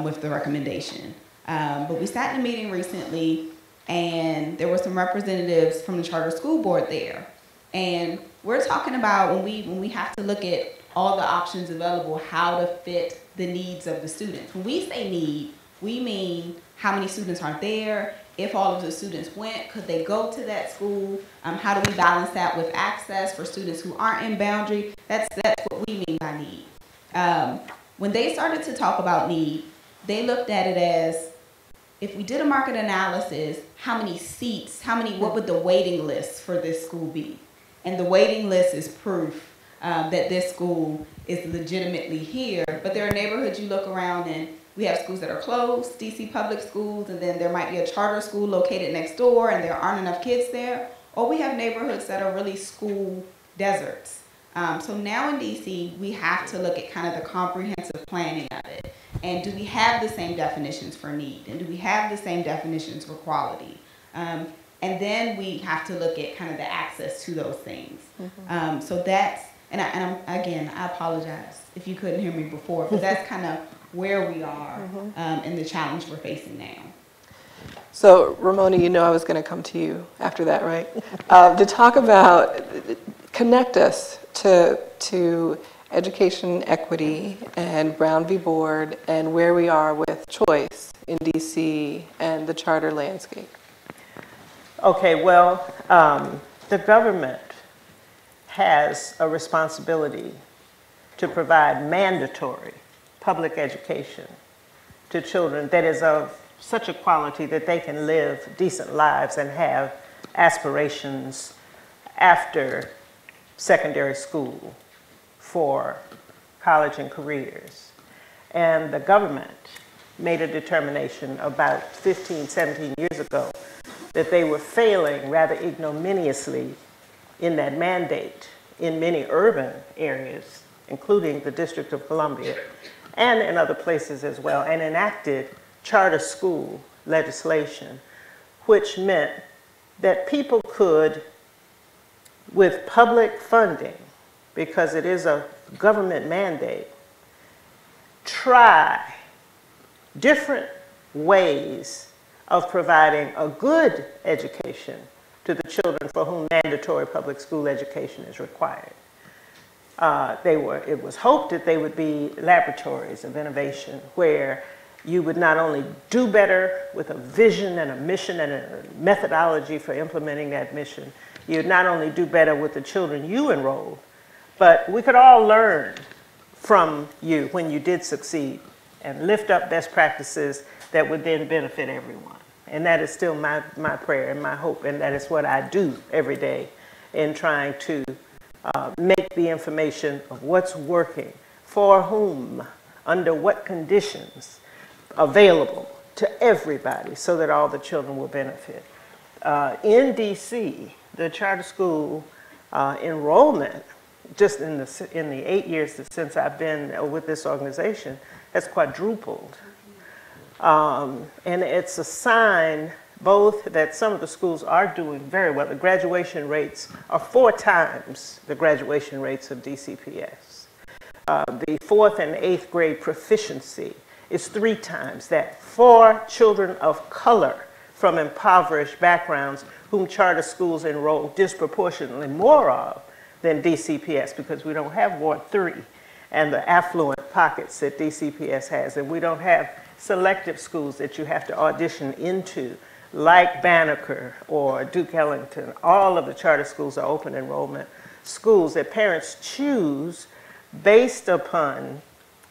with the recommendation. But we sat in a meeting recently, and there were some representatives from the charter school board there. And we're talking about when we have to look at all the options available, how to fit the needs of the students. When we say need, we mean how many students are there. If all of the students went, could they go to that school? How do we balance that with access for students who aren't in boundary? That's what we mean by need. When they started to talk about need, they looked at it as, if we did a market analysis, how many seats, what would the waiting list for this school be? And the waiting list is proof that this school is legitimately here. But there are neighborhoods you look around and we have schools that are closed, DC public schools, and then there might be a charter school located next door and there aren't enough kids there. Or we have neighborhoods that are really school deserts. So now in DC, we have to look at kind of the comprehensive planning of it. And do we have the same definitions for need? And do we have the same definitions for quality? And then we have to look at kind of the access to those things. Mm-hmm. So that's, again, I apologize if you couldn't hear me before, but that's kind of where we are and the challenge we're facing now. So Ramona, you know I was going to come to you after that, right? To talk about, connect us to education equity and Brown v. Board and where we are with choice in DC and the charter landscape. Okay, well, the government has a responsibility to provide mandatory public education to children that is of such a quality that they can live decent lives and have aspirations after secondary school for college and careers. And the government made a determination about 15, 17 years ago that they were failing rather ignominiously in that mandate in many urban areas, including the District of Columbia, and in other places as well, and enacted charter school legislation, which meant that people could, with public funding, because it is a government mandate, try different ways of providing a good education to the children for whom mandatory public school education is required. It was hoped that they would be laboratories of innovation where you would not only do better with a vision and a mission and a methodology for implementing that mission, you would not only do better with the children you enrolled, but we could all learn from you when you did succeed and lift up best practices that would then benefit everyone. And that is still my prayer and my hope, and that is what I do every day in trying to make the information of what's working, for whom, under what conditions, available to everybody so that all the children will benefit. In DC, the charter school enrollment, just in the 8 years since I've been with this organization, has quadrupled. And it's a sign both that some of the schools are doing very well. The graduation rates are 4 times the graduation rates of DCPS. The 4th and 8th grade proficiency is 3 times that for children of color from impoverished backgrounds whom charter schools enroll disproportionately more of than DCPS, because we don't have Ward 3 and the affluent pockets that DCPS has, and we don't have selective schools that you have to audition into, like Banneker or Duke Ellington. All of the charter schools are open enrollment schools that parents choose based upon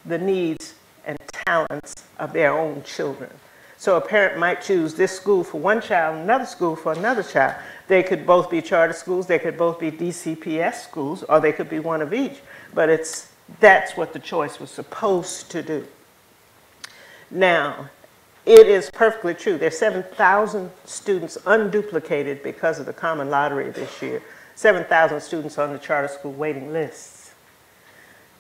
the needs and talents of their own children. So a parent might choose this school for one child, another school for another child. They could both be charter schools, they could both be DCPS schools, or they could be one of each. But it's That's what the choice was supposed to do. Now, it is perfectly true. There's 7,000 students unduplicated because of the common lottery this year. 7,000 students on the charter school waiting lists.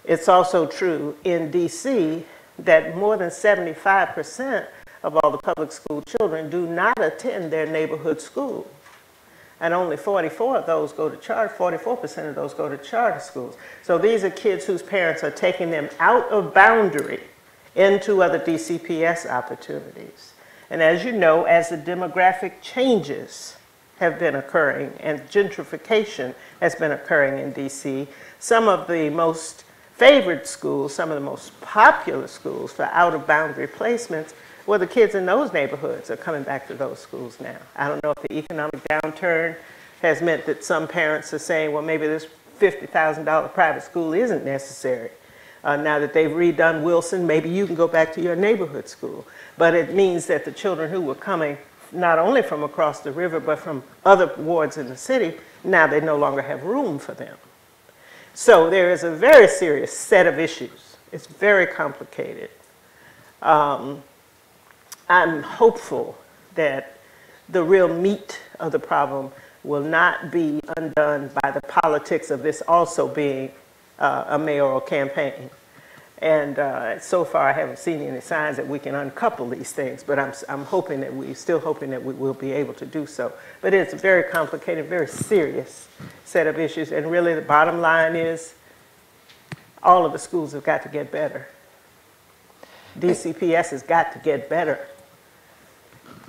It's also true in DC that more than 75% of all the public school children do not attend their neighborhood school. And only 44 of those go to charter, 44% of those go to charter schools. So these are kids whose parents are taking them out of boundary into other DCPS opportunities. And as you know, as the demographic changes have been occurring and gentrification has been occurring in DC, some of the most favored schools, some of the most popular schools for out-of-boundary placements, well, the kids in those neighborhoods are coming back to those schools now. I don't know if the economic downturn has meant that some parents are saying, well, maybe this $50,000 private school isn't necessary. Now that they've redone Wilson, maybe you can go back to your neighborhood school. But it means that the children who were coming not only from across the river, but from other wards in the city, now they no longer have room for them. So there is a very serious set of issues. It's very complicated. I'm hopeful that the real meat of the problem will not be undone by the politics of this also being a mayoral campaign. And so far I haven't seen any signs that we can uncouple these things, but I'm hoping that still hoping that we will be able to do so. But it's a very complicated, very serious set of issues, and really the bottom line is all of the schools have got to get better. DCPS has got to get better.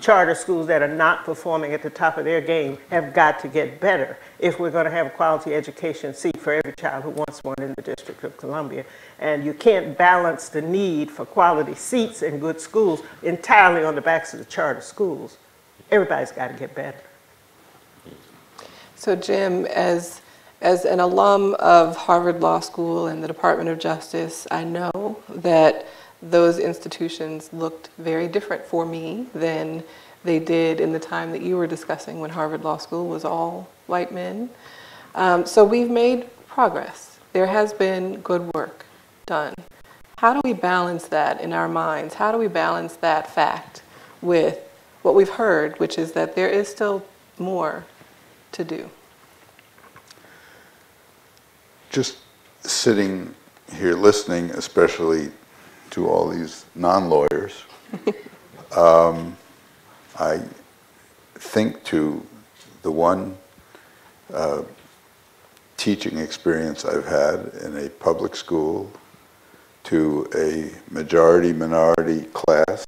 Charter schools that are not performing at the top of their game have got to get better if we're going to have a quality education seat for every child who wants one in the District of Columbia. And you can't balance the need for quality seats in good schools entirely on the backs of the charter schools. Everybody's got to get better. So Jim, as an alum of Harvard Law School and the Department of Justice, I know that those institutions looked very different for me than they did in the time that you were discussing when Harvard Law School was all white men. So we've made progress. There has been good work done. How do we balance that in our minds? How do we balance that fact with what we've heard, which is that there is still more to do? Just sitting here listening, especially to all these non-lawyers, I think to the one teaching experience I've had in a public school, to a majority-minority class,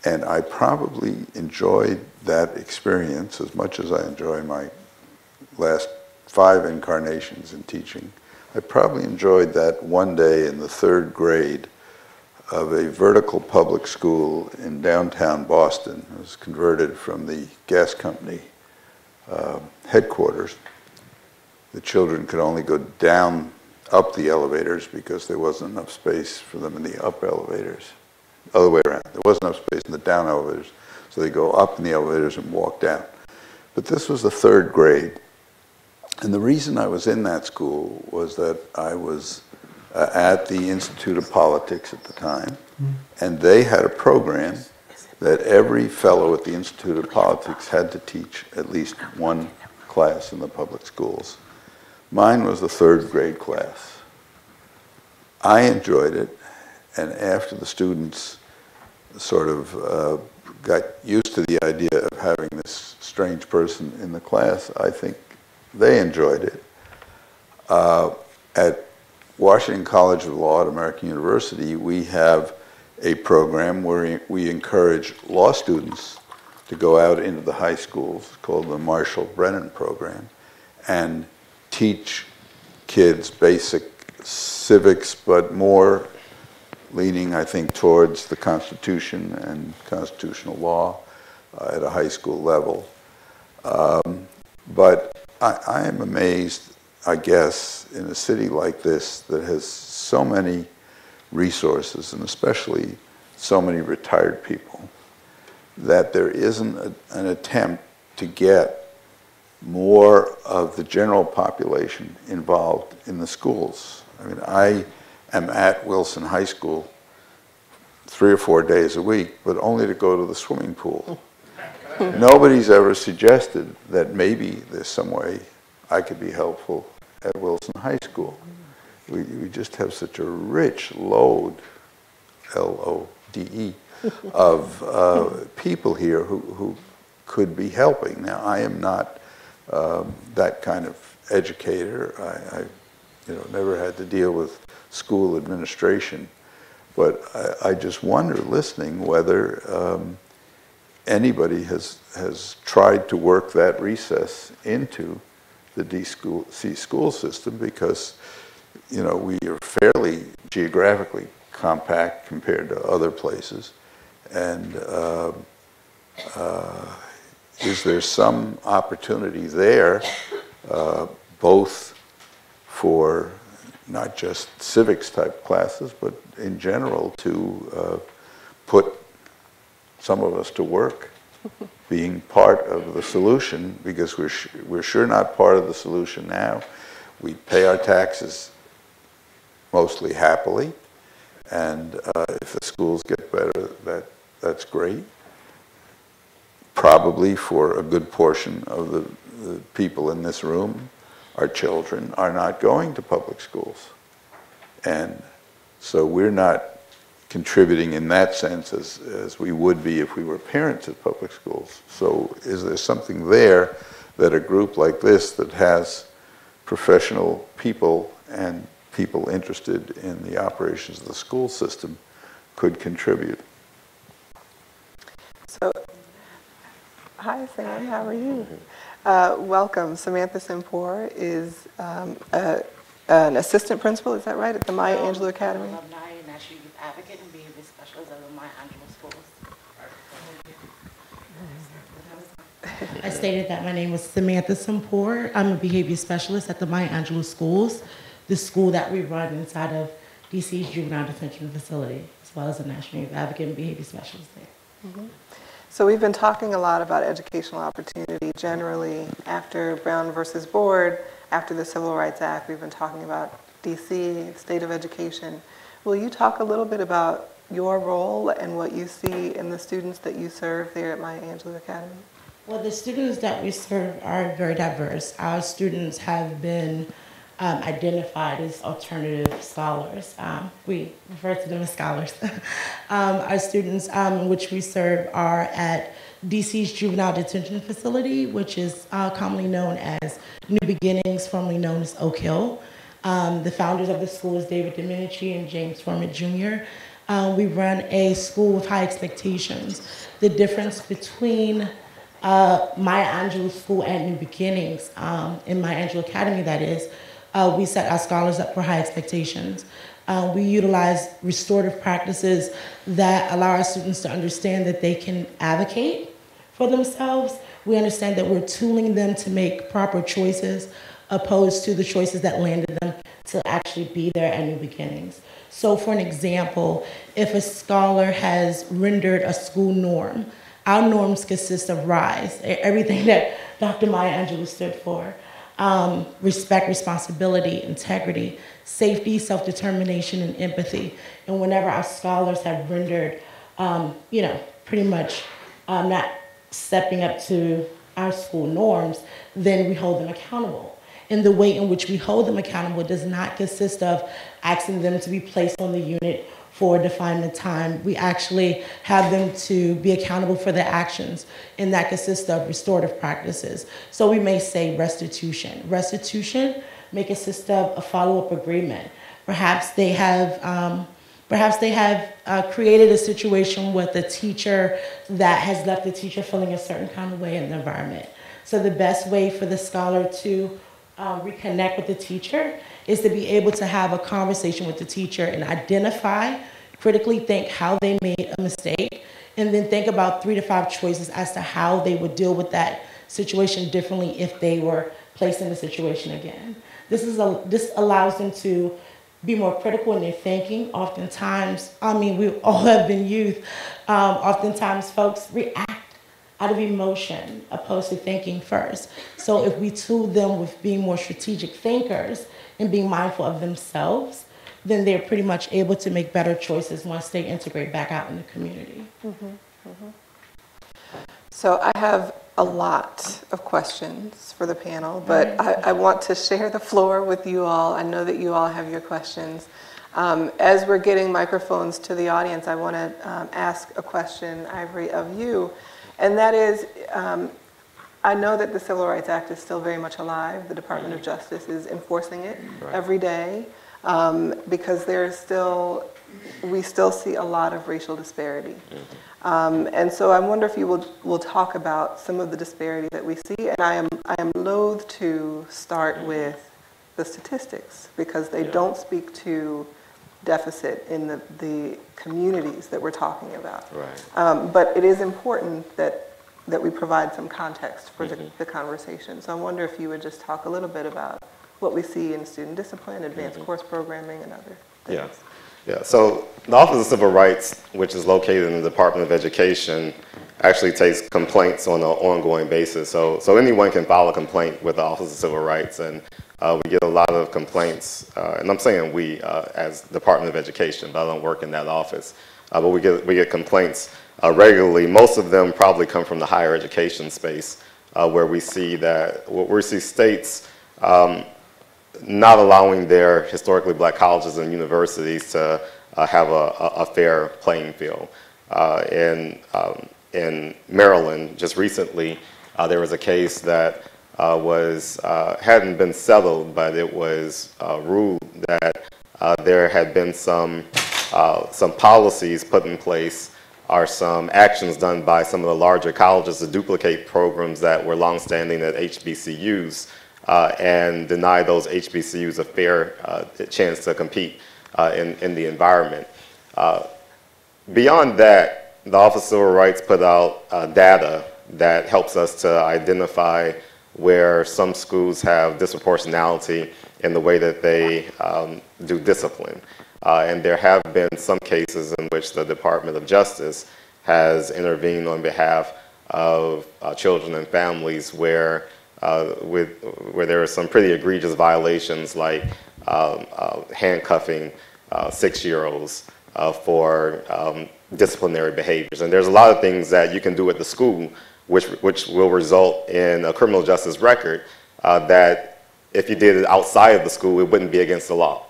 and I probably enjoyed that experience as much as I enjoy my last 5 incarnations in teaching. I probably enjoyed that one day in the 3rd grade of a vertical public school in downtown Boston. It was converted from the gas company headquarters. The children could only go up the elevators because there wasn't enough space for them in the up elevators. Other way around. There wasn't enough space in the down elevators, so they go up in the elevators and walk down. But this was the 3rd grade. And the reason I was in that school was that I was at the Institute of Politics at the time, and they had a program that every fellow at the Institute of Politics had to teach at least one class in the public schools. Mine was the 3rd grade class. I enjoyed it, and after the students sort of got used to the idea of having this strange person in the class, I think they enjoyed it. At Washington College of Law at American University, we have a program where we encourage law students to go out into the high schools, called the Marshall Brennan Program, and teach kids basic civics, but more leaning, I think, towards the Constitution and constitutional law at a high school level. But I am amazed, I guess, in a city like this that has so many resources, and especially so many retired people, that there isn't an attempt to get more of the general population involved in the schools. I mean, I am at Wilson High School 3 or 4 days a week, but only to go to the swimming pool. Nobody's ever suggested that maybe there's some way I could be helpful at Wilson High School. We just have such a rich load, L-O-D-E, of people here who could be helping. Now, I am not that kind of educator. I never had to deal with school administration, but I just wonder, listening, whether anybody has tried to work that recess into the DC school system, because we are fairly geographically compact compared to other places, and is there some opportunity there, both for not just civics type classes, but in general to put some of us to work, being part of the solution, because we're sure not part of the solution now. We pay our taxes mostly happily, and if the schools get better, that's great. Probably for a good portion of the people in this room, our children are not going to public schools. And so we're not contributing in that sense as we would be if we were parents at public schools. So is there something there that a group like this that has professional people and people interested in the operations of the school system could contribute? So, hi Sam, how are you? Welcome. Samantha Simpor is an assistant principal, is that right, at the Maya Angelou Academy? Alumni and National Youth Advocate and Behavior Specialist at the Maya Angelou Schools. I stated that my name was Samantha Simpor. I'm a behavior specialist at the Maya Angelou Schools, the school that we run inside of DC's juvenile detention facility, as well as a National Youth Advocate and Behavior Specialist there. Mm-hmm. So we've been talking a lot about educational opportunity generally after Brown versus Board, after the Civil Rights Act. We've been talking about DC, state of education. Will you talk a little bit about your role and what you see in the students that you serve there at Maya Angelou Academy? Well, the students that we serve are very diverse. Our students have been identified as alternative scholars. We refer to them as scholars. Our students which we serve are at DC's Juvenile Detention Facility, which is commonly known as New Beginnings, formerly known as Oak Hill. The founders of the school is David Domenici and James Foreman Jr. We run a school with high expectations. The difference between Maya Angelou School and New Beginnings, in Maya Angelou Academy that is, we set our scholars up for high expectations. We utilize restorative practices that allow our students to understand that they can advocate for themselves. We understand that we're tooling them to make proper choices opposed to the choices that landed them to actually be there at New Beginnings. So for an example, if a scholar has rendered a school norm, our norms consist of RISE, everything that Dr. Maya Angelou stood for. Respect, responsibility, integrity, safety, self-determination, and empathy. And whenever our scholars have rendered, pretty much not stepping up to our school norms, then we hold them accountable. And the way in which we hold them accountable does not consist of asking them to be placed on the unit for a defined time. We actually have them to be accountable for their actions, and that consists of restorative practices. So we may say restitution. Restitution may consist of a follow-up agreement. Perhaps they have created a situation with a teacher that has left the teacher feeling a certain kind of way in the environment. So the best way for the scholar to reconnect with the teacher is to be able to have a conversation with the teacher and identify, critically think how they made a mistake, and then think about 3 to 5 choices as to how they would deal with that situation differently if they were placed in the situation again. This allows them to be more critical in their thinking. Oftentimes, we all have been youth, oftentimes folks react out of emotion opposed to thinking first. So if we tool them with being more strategic thinkers and being mindful of themselves, then they're pretty much able to make better choices once they integrate back out in the community. So I have a lot of questions for the panel, but I want to share the floor with you all. I know that you all have your questions. As we're getting microphones to the audience, I want to ask a question, Ivory, of you, and that is, I know that the Civil Rights Act is still very much alive. The Department of Justice is enforcing it every day, because we still see a lot of racial disparity. And so I wonder if you will talk about some of the disparity that we see, and I am loath to start with the statistics because they don't speak to deficit in the communities that we're talking about. Right. But it is important that we provide some context for the conversation. So I wonder if you would just talk a little bit about what we see in student discipline, advanced course programming, and other things. Yeah, so the Office of Civil Rights, which is located in the Department of Education, actually takes complaints on an ongoing basis. So anyone can file a complaint with the Office of Civil Rights, and we get a lot of complaints, and I'm saying we as Department of Education, but I don't work in that office. But we get complaints regularly. Most of them probably come from the higher education space, where we see states not allowing their historically black colleges and universities to have a fair playing field. In Maryland, just recently, there was a case that hadn't been settled, but it was ruled that there had been some policies put in place or some actions done by some of the larger colleges to duplicate programs that were longstanding at HBCUs and deny those HBCUs a fair chance to compete in the environment. Beyond that, the Office of Civil Rights put out data that helps us to identify where some schools have disproportionality in the way that they do discipline. And there have been some cases in which the Department of Justice has intervened on behalf of children and families where there are some pretty egregious violations like handcuffing 6-year-olds for disciplinary behaviors. And there's a lot of things that you can do at the school which will result in a criminal justice record that if you did it outside of the school, it wouldn't be against the law.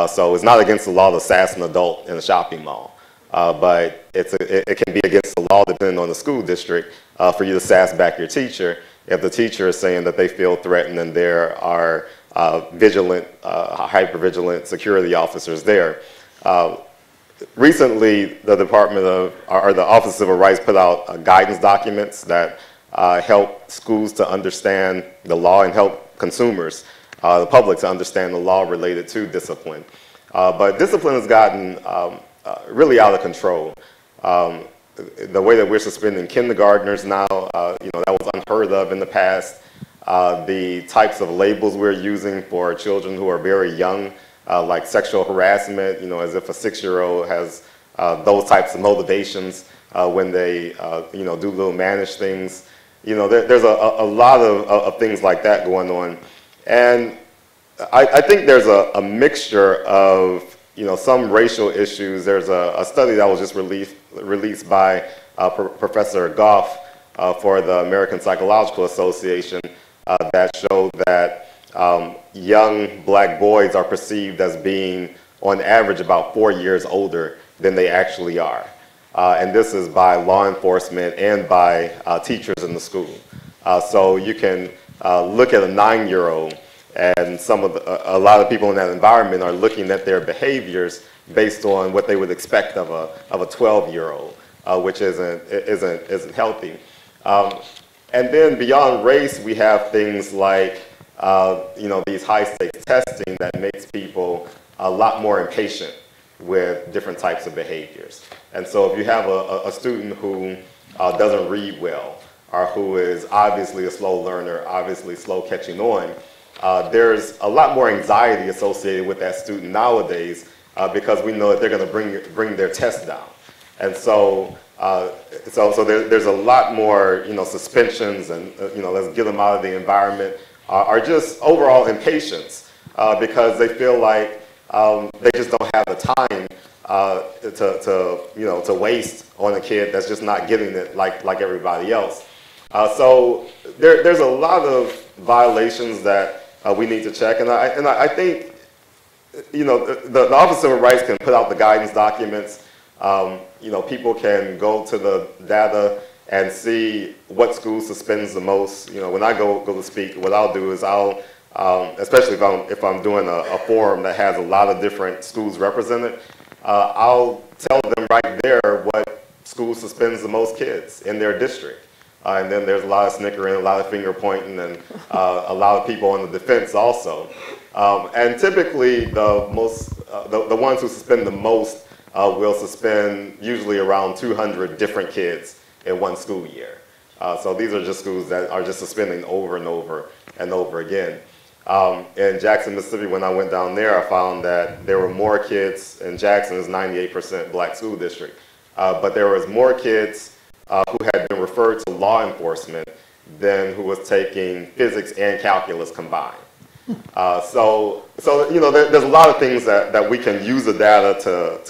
So it's not against the law to sass an adult in a shopping mall, but it can be against the law depending on the school district for you to sass back your teacher if the teacher is saying that they feel threatened and there are hyper-vigilant security officers there. Recently, the Office of Civil Rights put out guidance documents that help schools to understand the law and help consumers, the public, to understand the law related to discipline. But discipline has gotten really out of control. The way that we're suspending kindergartners now, that was unheard of in the past. The types of labels we're using for children who are very young, like sexual harassment, as if a 6-year-old has those types of motivations when they, do little mannish things. There's a lot of things like that going on. And I think there's a mixture of, some racial issues. There's a study that was just released by Professor Goff for the American Psychological Association that showed that young black boys are perceived as being, on average, about 4 years older than they actually are. And this is by law enforcement and by teachers in the school. So you can look at a 9-year-old, and a lot of people in that environment are looking at their behaviors based on what they would expect of a 12-year-old, which isn't healthy. And then beyond race, we have things like these high-stakes testing that makes people a lot more impatient with different types of behaviors. And so if you have a student who doesn't read well, or who is obviously a slow learner, obviously slow catching on, there's a lot more anxiety associated with that student nowadays because we know that they're going to bring their test down. And so So there's a lot more, suspensions and, let's get them out of the environment, are just overall impatience because they feel like they just don't have the time to waste on a kid that's just not getting it like everybody else. So there's a lot of violations that we need to check, and I think the Office of Civil Rights can put out the guidance documents. People can go to the data and see what school suspends the most. When I go to speak, what I'll do is I'll, especially if I'm doing a forum that has a lot of different schools represented, I'll tell them right there what school suspends the most kids in their district. And then there's a lot of snickering, a lot of finger pointing, and a lot of people on the defense also. And typically, the ones who suspend the most will suspend usually around 200 different kids in one school year. So these are just schools that are just suspending over and over and over again. In Jackson, Mississippi, when I went down there, I found that there were more kids, and Jackson is 98% black school district, but there was more kids who had been referred to law enforcement than who was taking physics and calculus combined. So there's a lot of things that we can use the data to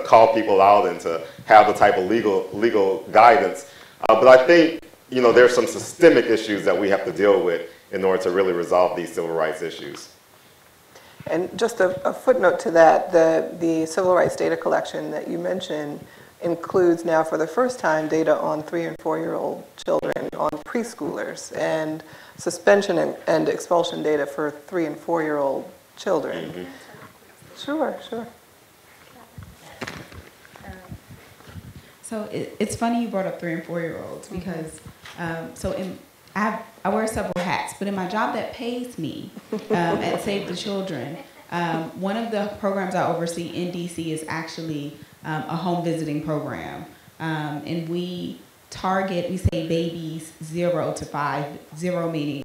call people out and to have the type of legal guidance. But I think there's some systemic issues that we have to deal with in order to really resolve these civil rights issues. And just a footnote to that, the civil rights data collection that you mentioned includes now for the first time data on 3- and 4-year-old children, on preschoolers, and suspension and expulsion data for 3- and 4-year-old children. Mm-hmm. Sure. So it's funny you brought up 3- and 4-year-olds because I wear several hats, but in my job that pays me at Save the Children, one of the programs I oversee in DC is actually a home visiting program, and we say babies 0 to 5, 0 meaning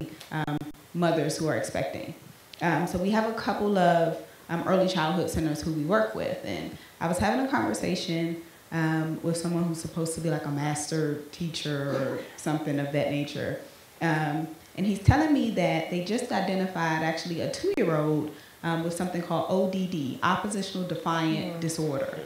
mothers who are expecting. So we have a couple of early childhood centers who we work with, and I was having a conversation with someone who's supposed to be like a master teacher or something of that nature, and he's telling me that they just identified actually a 2-year-old with something called ODD, oppositional defiant disorder.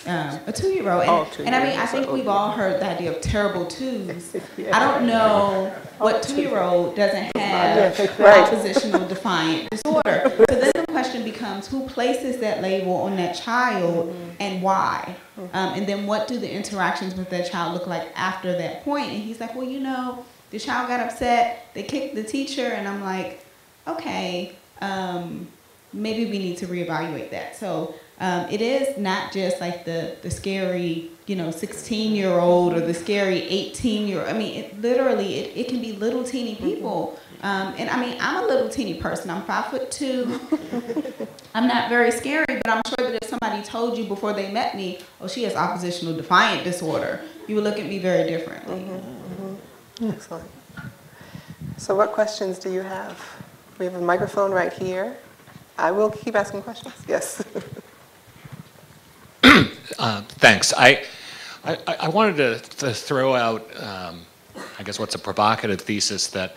A 2-year-old. And I mean, I think we've all heard the idea of terrible twos. I don't know what 2-year-old doesn't have oppositional defiant disorder. So then the question becomes, who places that label on that child and why? And then what do the interactions with that child look like after that point? And he's like, well, the child got upset, they kicked the teacher, and I'm like, okay, maybe we need to reevaluate that. So it is not just like the scary, 16-year-old or the scary 18-year-old. I mean, it can be little teeny people. And I mean, I'm a little teeny person. I'm 5'2". I'm not very scary, but I'm sure that if somebody told you before they met me, oh, she has oppositional defiant disorder, you would look at me very differently. Excellent. So what questions do you have? We have a microphone right here. I will keep asking questions. Yes. Thanks. I wanted to throw out, I guess, what's a provocative thesis that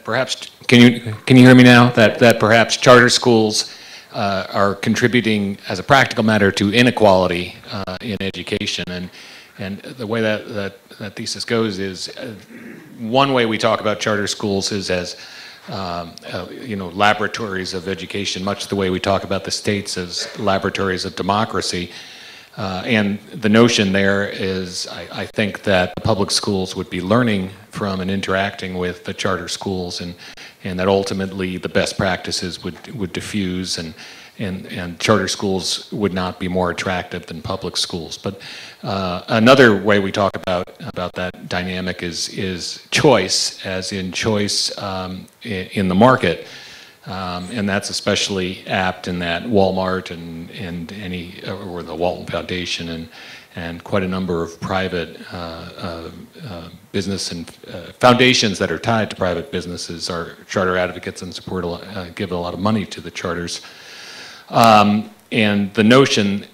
perhaps can you hear me now? That perhaps charter schools are contributing as a practical matter to inequality in education, and the way that thesis goes is one way we talk about charter schools is as laboratories of education, much the way we talk about the states as laboratories of democracy. And the notion there is, I think that the public schools would be learning from and interacting with the charter schools, and that ultimately the best practices would diffuse, and charter schools would not be more attractive than public schools. But another way we talk about that dynamic is choice, as in choice in the market. And that's especially apt in that Walmart and or the Walton Foundation and quite a number of private business and foundations that are tied to private businesses are charter advocates and give a lot of money to the charters. And the notion,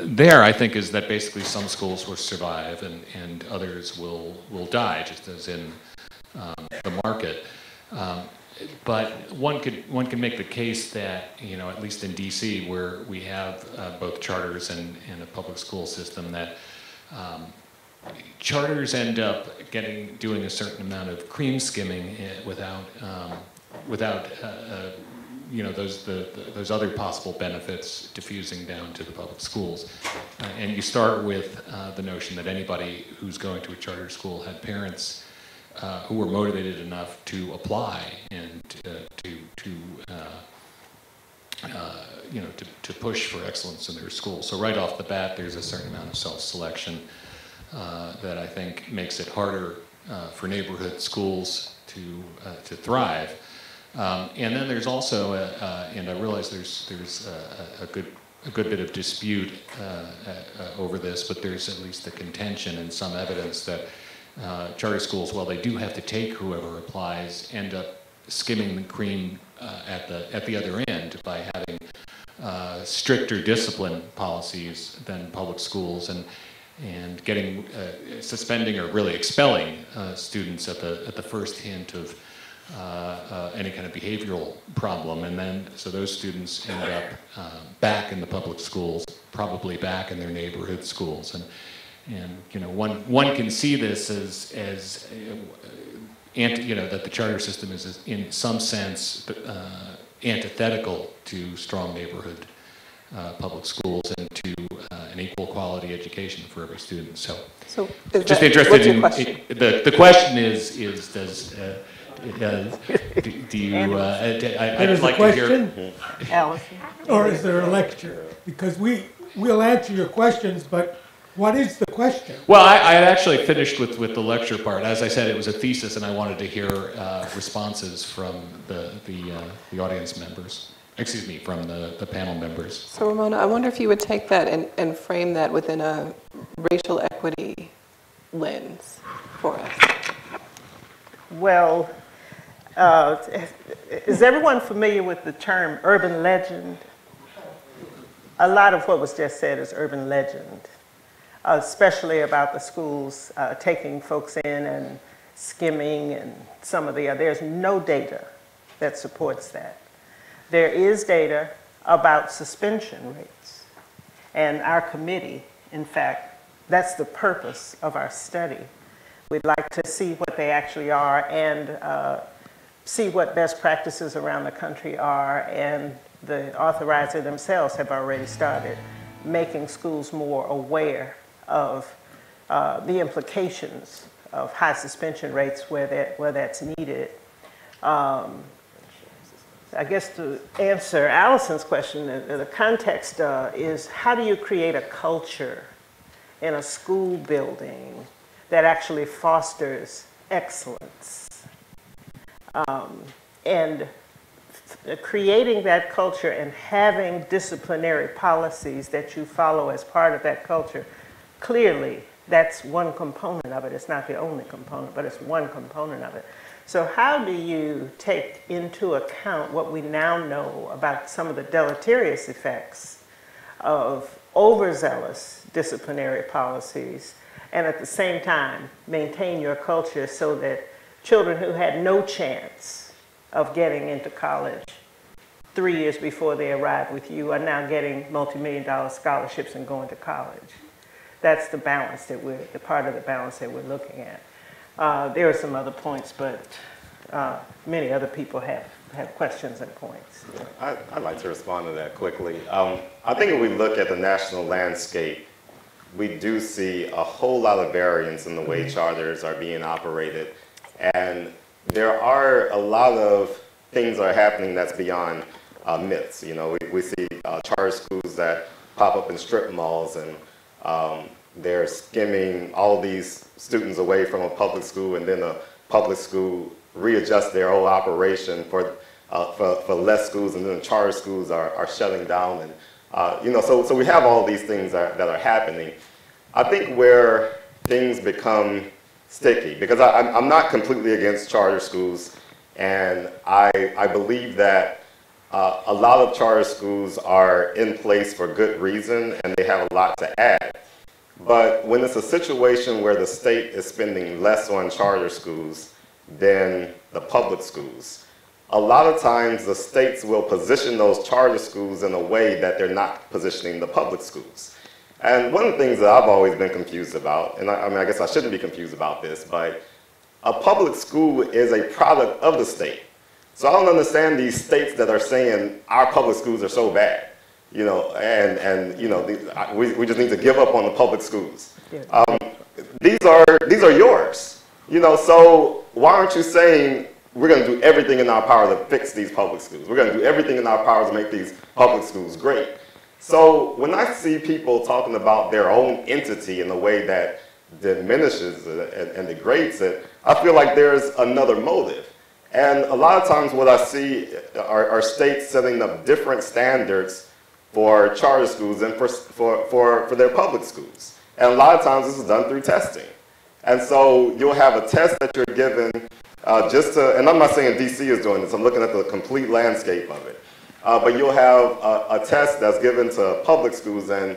there, I think, is that basically some schools will survive and others will die, just as in the market. But one could make the case that, at least in DC, where we have both charters and a public school system, that charters end up doing a certain amount of cream skimming without those other possible benefits diffusing down to the public schools. And you start with the notion that anybody who's going to a charter school had parents who were motivated enough to apply and to push for excellence in their school. So right off the bat, there's a certain amount of self-selection that I think makes it harder for neighborhood schools to thrive. And then there's also, and I realize there's a good bit of dispute over this, but there's at least a contention and some evidence that charter schools, while they do have to take whoever applies, end up skimming the cream at the other end by having stricter discipline policies than public schools and getting suspending or really expelling students at the first hint of any kind of behavioral problem, and then so those students end up back in the public schools, probably back in their neighborhood schools, and one can see this as that the charter system is in some sense antithetical to strong neighborhood public schools and to an equal quality education for every student. So just interested what's your in question? The question is does do you I'd like to hear Allison. Or is there a lecture? Because we'll answer your questions, but what is the question? Well, I had actually finished with the lecture part. As I said, it was a thesis, and I wanted to hear responses from the audience members. Excuse me, from the panel members. So Ramona, I wonder if you would take that and frame that within a racial equity lens for us. Well, is everyone familiar with the term urban legend? A lot of what was just said is urban legend, especially about the schools taking folks in and skimming and some of the other. There's no data that supports that. There is data about suspension rates, and our committee, in fact, that's the purpose of our study. We'd like to see what they actually are and see what best practices around the country are, and the authorizer themselves have already started making schools more aware of the implications of high suspension rates where that's needed. I guess to answer Allison's question, the context is how do you create a culture in a school building that actually fosters excellence? And creating that culture and having disciplinary policies that you follow as part of that culture, clearly that's one component of it. It's not the only component, but it's one component of it. So how do you take into account what we now know about some of the deleterious effects of overzealous disciplinary policies, and at the same time maintain your culture so that children who had no chance of getting into college 3 years before they arrive with you are now getting multi-million-dollar scholarships and going to college? That's the balance that the part of the balance that we're looking at. There are some other points, but many other people have questions and points. I'd like to respond to that quickly. I think if we look at the national landscape, we do see a whole lot of variance in the way charters are being operated. And there are a lot of things that are happening that's beyond myths. We see charter schools that pop up in strip malls, and they're skimming all these students away from a public school, and then a public school readjust their whole operation for less schools, and then the charter schools are shutting down. And so we have all these things that are happening. I think where things become sticky, because I'm not completely against charter schools, and I believe that A lot of charter schools are in place for good reason, and they have a lot to add. But when it's a situation where the state is spending less on charter schools than the public schools, a lot of times the states will position those charter schools in a way that they're not positioning the public schools. And one of the things that I've always been confused about, and I mean, I guess I shouldn't be confused about this, but a public school is a product of the state. So I don't understand these states that are saying our public schools are so bad, you know, and you know, we just need to give up on the public schools. These are yours, you know. So why aren't you saying we're going to do everything in our power to fix these public schools? We're going to do everything in our power to make these public schools great. So when I see people talking about their own entity in a way that diminishes and degrades it, I feel like there's another motive. And a lot of times what I see are states setting up different standards for charter schools and for their public schools. And a lot of times this is done through testing. And so you'll have a test that you're given just to, and I'm not saying DC is doing this, I'm looking at the complete landscape of it. But you'll have a test that's given to public schools, and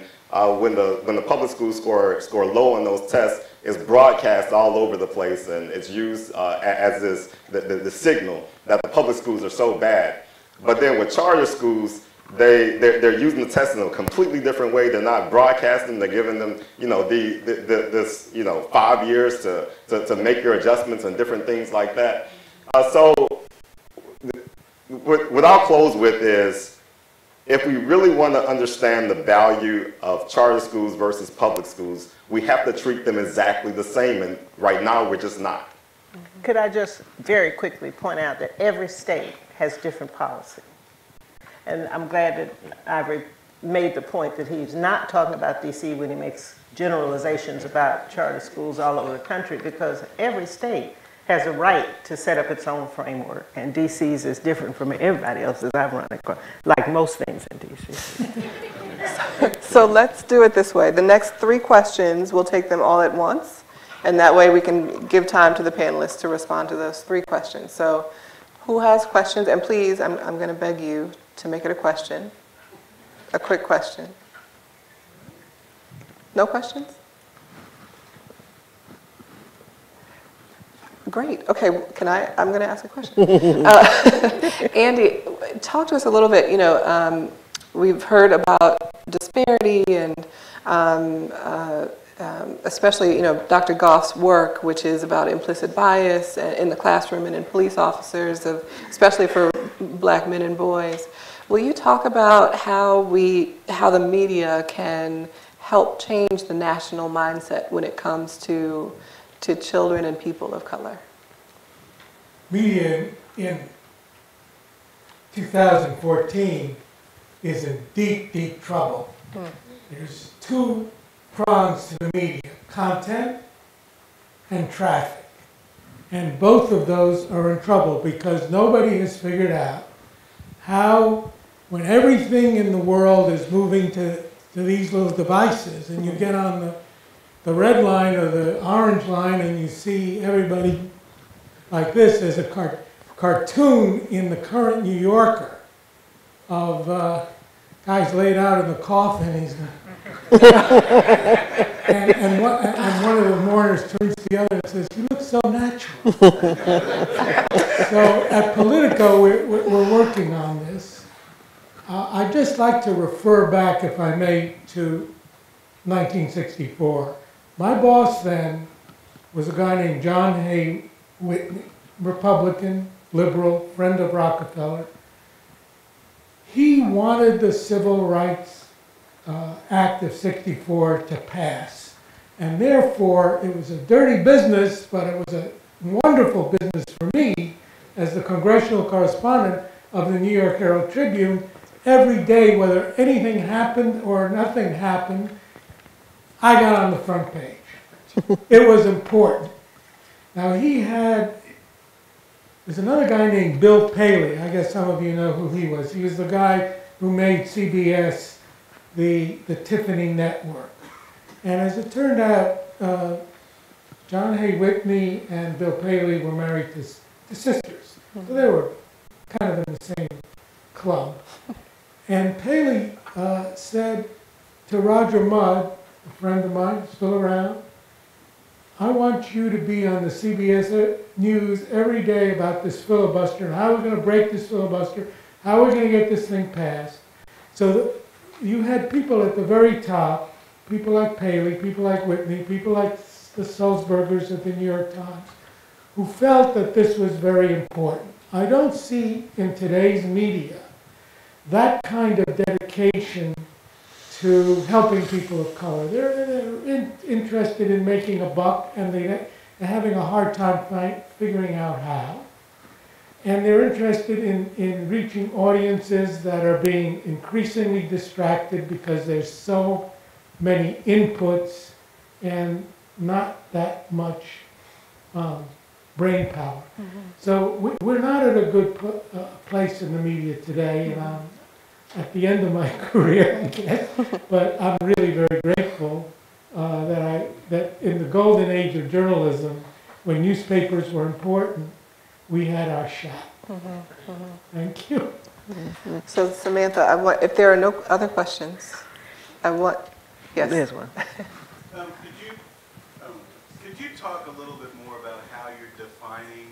when the public schools score low on those tests, it's broadcast all over the place, and it's used as the signal that the public schools are so bad. But then with charter schools, they're using the test in a completely different way. They're not broadcasting. They're giving them, you know, this, you know, 5 years to make your adjustments and different things like that. So what I'll close with is, if we really want to understand the value of charter schools versus public schools, we have to treat them exactly the same, and right now we're just not. Could I just very quickly point out that every state has different policy? And I'm glad that Ivory made the point that he's not talking about DC when he makes generalizations about charter schools all over the country, because every state has a right to set up its own framework, and DC's is different from everybody else's I've run across, like most things in DC. So let's do it this way. The next 3 questions, we'll take them all at once, and that way we can give time to the panelists to respond to those 3 questions. So who has questions? And please, I'm going to beg you to make it a question, a quick question. No questions? Great. Okay. I'm going to ask a question. Andy, talk to us a little bit. You know, we've heard about disparity and especially, you know, Dr. Goff's work, which is about implicit bias in the classroom and in police officers, especially for black men and boys. Will you talk about how the media can help change the national mindset when it comes to children and people of color? Media in 2014 is in deep, deep trouble. There's 2 prongs to the media: content and traffic. And both of those are in trouble because nobody has figured out how, when everything in the world is moving to these little devices, and you get on the red line or the orange line and you see everybody like this. There's a cartoon in the current New Yorker of guys laid out in the coffin. And one of the mourners turns to the other and says, "You look so natural." So at Politico, we're working on this. I'd just like to refer back, if I may, to 1964. My boss then was a guy named John Hay Whitney, Republican, liberal, friend of Rockefeller. He wanted the Civil Rights Act of '64 to pass. And therefore, it was a dirty business, but it was a wonderful business for me as the congressional correspondent of the New York Herald Tribune. Every day, whether anything happened or nothing happened, I got on the front page. It was important. Now there's another guy named Bill Paley. I guess some of you know who he was. He was the guy who made CBS the Tiffany network. And as it turned out, John Hay Whitney and Bill Paley were married to sisters. So they were kind of in the same club. And Paley said to Roger Mudd, a friend of mine, still around, I want you to be on the CBS News every day about this filibuster and how we're going to break this filibuster, how we're going to get this thing passed. So you had people at the very top, people like Paley, people like Whitney, people like the Sulzbergers at the New York Times, who felt that this was very important. I don't see in today's media that kind of dedication to helping people of color. They're interested in making a buck, and they're having a hard time figuring out how. And they're interested in reaching audiences that are being increasingly distracted because there's so many inputs and not that much brain power. So we're not at a good place in the media today, and I'm at the end of my career, I guess, but I'm really very grateful that in the golden age of journalism, when newspapers were important, we had our shot. Thank you. So Samantha, if there are no other questions, yes. There's one. Could you talk a little bit more about how you're defining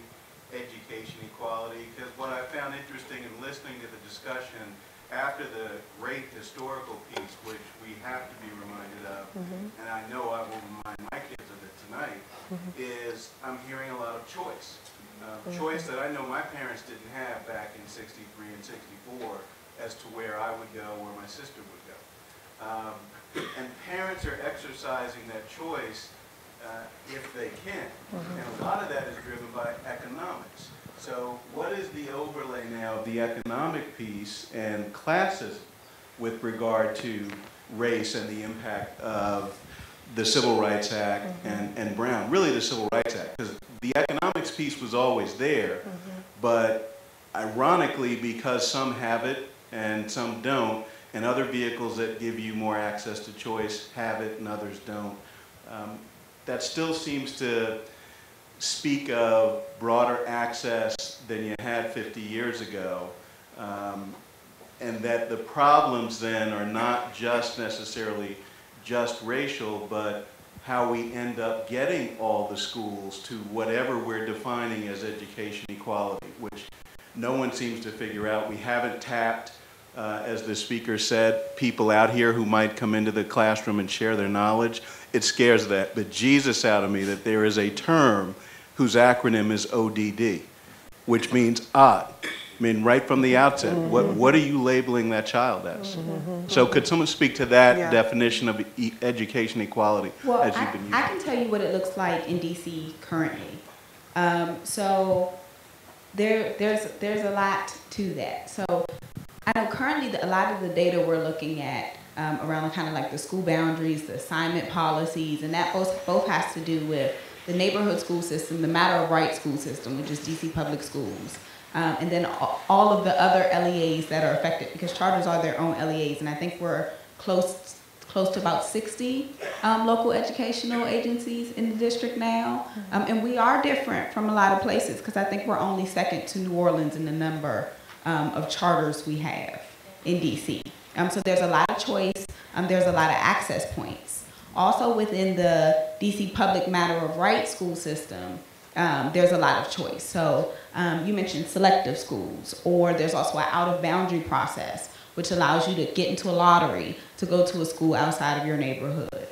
education equality? Because what I found interesting in listening to the discussion after the great historical piece, which we have to be reminded of, and I know I will remind my kids of it tonight, is I'm hearing a lot of choice. Choice that I know my parents didn't have back in '63 and '64 as to where I would go, where my sister would go. And parents are exercising that choice if they can. And a lot of that is driven by economics. So what is the overlay now of the economic piece and classism with regard to race and the impact of the Civil Rights Act and Brown, really the Civil Rights Act, because the economics piece was always there, but ironically, because some have it and some don't, and other vehicles that give you more access to choice have it and others don't, that still seems to speak of broader access than you had 50 years ago, and that the problems then are not just necessarily just racial, but how we end up getting all the schools to whatever we're defining as education equality, which no one seems to figure out. We haven't tapped, as the speaker said, people out here who might come into the classroom and share their knowledge. It scares that bejesus out of me that there is a term whose acronym is ODD, which means odd. I mean, right from the outset, what are you labeling that child as? So could someone speak to that definition of education equality as you've been using? I can tell you what it looks like in DC currently. So there's a lot to that. So I know currently a lot of the data we're looking at around kind of like the school boundaries, the assignment policies, and that both has to do with the neighborhood school system, the matter of right school system, which is DC public schools, and then all of the other LEAs that are affected, because charters are their own LEAs, and I think we're close to about 60 local educational agencies in the district now, and we are different from a lot of places, because I think we're only second to New Orleans in the number of charters we have in DC. So there's a lot of choice, there's a lot of access points. Also within the DC public matter of right school system, there's a lot of choice. So you mentioned selective schools, or there's also an out-of-boundary process, which allows you to get into a lottery to go to a school outside of your neighborhood.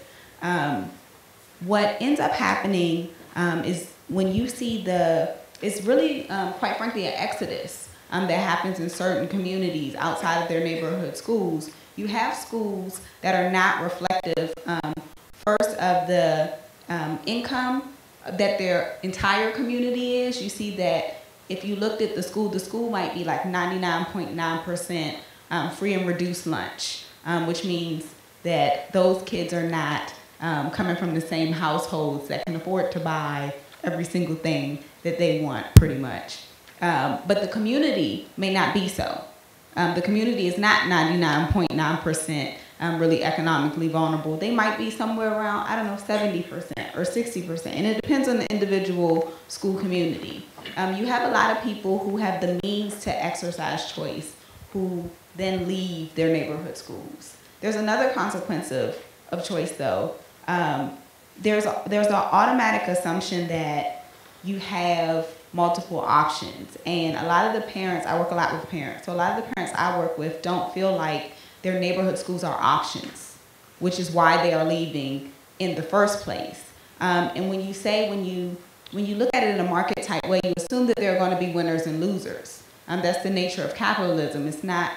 What ends up happening is when you see it's really, quite frankly, an exodus that happens in certain communities outside of their neighborhood schools. You have schools that are not reflective, first, of the income that their entire community is. You see that if you looked at the school might be like 99.9% free and reduced lunch, which means that those kids are not coming from the same households that can afford to buy every single thing that they want, pretty much. But the community may not be so. The community is not 99.9% really economically vulnerable. They might be somewhere around, 70% or 60%. And it depends on the individual school community. You have a lot of people who have the means to exercise choice, who then leave their neighborhood schools. There's another consequence of choice, though. There's an automatic assumption that you have multiple options. And a lot of the parents, I work a lot with parents, so a lot of the parents I work with don't feel like their neighborhood schools are options, which is why they are leaving in the first place. And when you look at it in a market type way, you assume that there are going to be winners and losers. That's the nature of capitalism. It's not,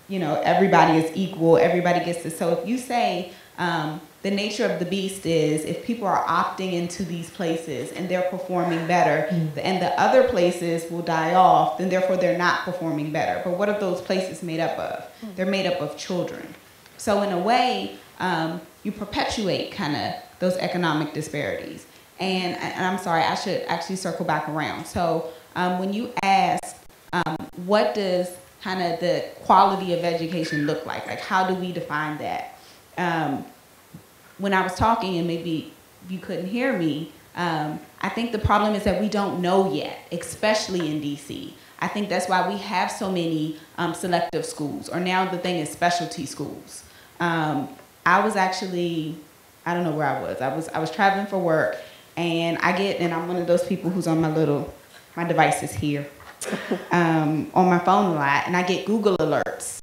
everybody is equal, everybody gets to. So if you say the nature of the beast is if people are opting into these places and they're performing better, and the other places will die off, then therefore they're not performing better. But what are those places made up of? They're made up of children. So in a way, you perpetuate kind of those economic disparities. And I'm sorry, I should actually circle back around. So when you ask, what does kind of the quality of education look like? Like, how do we define that? When I was talking, and maybe you couldn't hear me, I think the problem is that we don't know yet, especially in DC. I think that's why we have so many selective schools, or now the thing is specialty schools. I was actually, I don't know where I was. I was traveling for work, and I'm one of those people who's on my device is here, on my phone a lot, and I get Google alerts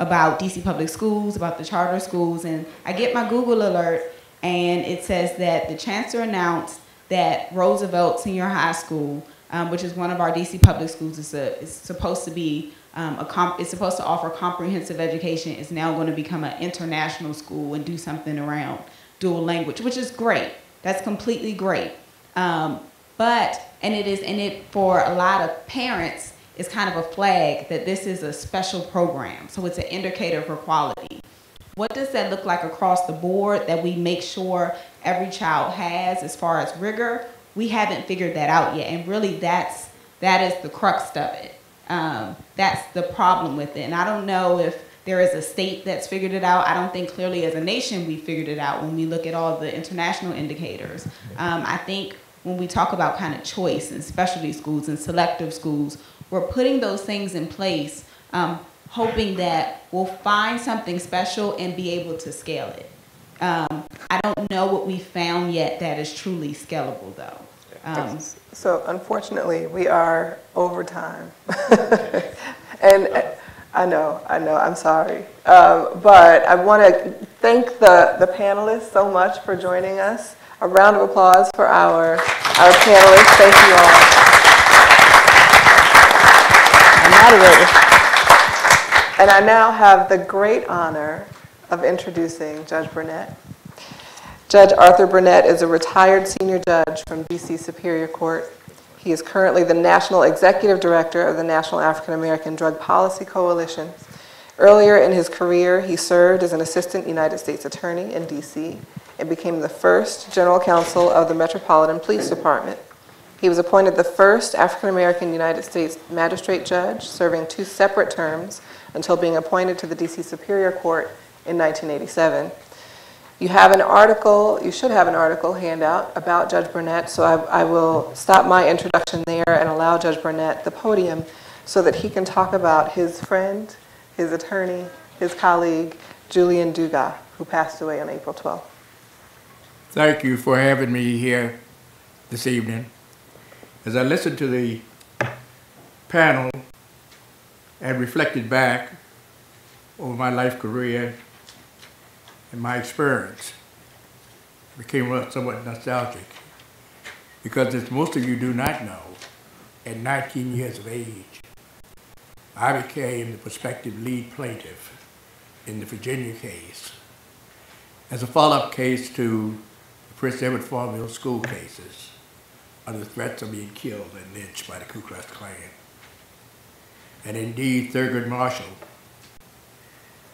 about DC public schools, about the charter schools, and I get my Google alert, and it says that the chancellor announced that Roosevelt Senior High School, which is one of our DC public schools, is supposed to be it's supposed to offer comprehensive education, is now going to become an international school and do something around dual language, which is great. That's completely great. But for a lot of parents, it's kind of a flag that this is a special program. So it's an indicator for quality. What does that look like across the board that we make sure every child has as far as rigor? We haven't figured that out yet. And really that is the crux of it. That's the problem with it. And I don't know if there is a state that's figured it out. I don't think clearly as a nation we figured it out when we look at all the international indicators. I think when we talk about kind of choice and specialty schools and selective schools, we're putting those things in place, hoping that we'll find something special and be able to scale it. I don't know what we found yet that is truly scalable, though. So unfortunately, we are over time. And I know, I'm sorry. But I want to thank the panelists so much for joining us. A round of applause for our panelists. Thank you all. And I now have the great honor of introducing Judge Burnett. Judge Arthur Burnett is a retired senior judge from DC Superior Court. He is currently the National Executive Director of the National African American Drug Policy Coalition. Earlier in his career, he served as an assistant United States attorney in DC and became the first general counsel of the Metropolitan Police Department. He was appointed the first African American United States magistrate judge, serving 2 separate terms until being appointed to the DC Superior Court in 1987. You should have an article handout about Judge Burnett, so I will stop my introduction there and allow Judge Burnett the podium so that he can talk about his friend, his attorney, his colleague, Julian Dugas, who passed away on April 12th. Thank you for having me here this evening. As I listened to the panel and reflected back over my life career and my experience, I became somewhat nostalgic because, as most of you do not know, at 19 years of age, I became the prospective lead plaintiff in the Virginia case as a follow-up case to the Prince Edward Farmville school cases under the threats of being killed and lynched by the Ku Klux Klan. And indeed, Thurgood Marshall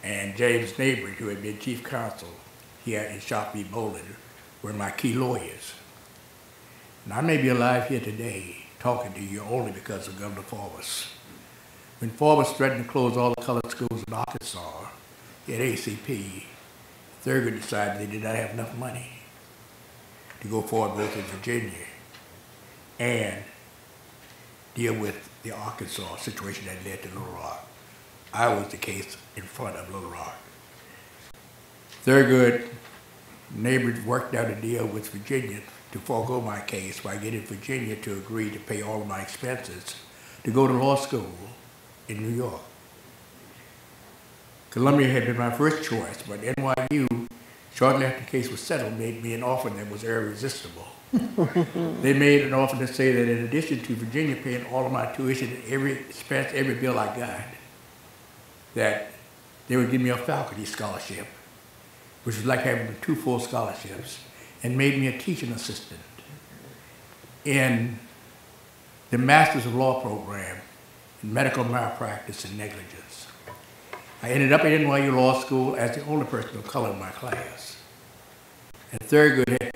and James Nabry, who had been chief counsel here in Shop v. Boland, were my key lawyers. And I may be alive here today talking to you only because of Governor Forbes. When Forbes threatened to close all the colored schools in Arkansas at ACP, Thurgood decided they did not have enough money to go forward both in Virginia and deal with the Arkansas situation that led to Little Rock. I was the case in front of Little Rock. Thurgood neighbors worked out a deal with Virginia to forego my case by getting Virginia to agree to pay all of my expenses to go to law school in New York. Columbia had been my first choice, but NYU, shortly after the case was settled, made me an offer that was irresistible. They made an offer to say that in addition to Virginia paying all of my tuition and every expense, every bill I got, that they would give me a faculty scholarship, which was like having 2 full scholarships, and made me a teaching assistant in the Masters of Law program in medical malpractice and negligence. I ended up at NYU Law School as the only person of color in my class. And Thurgood had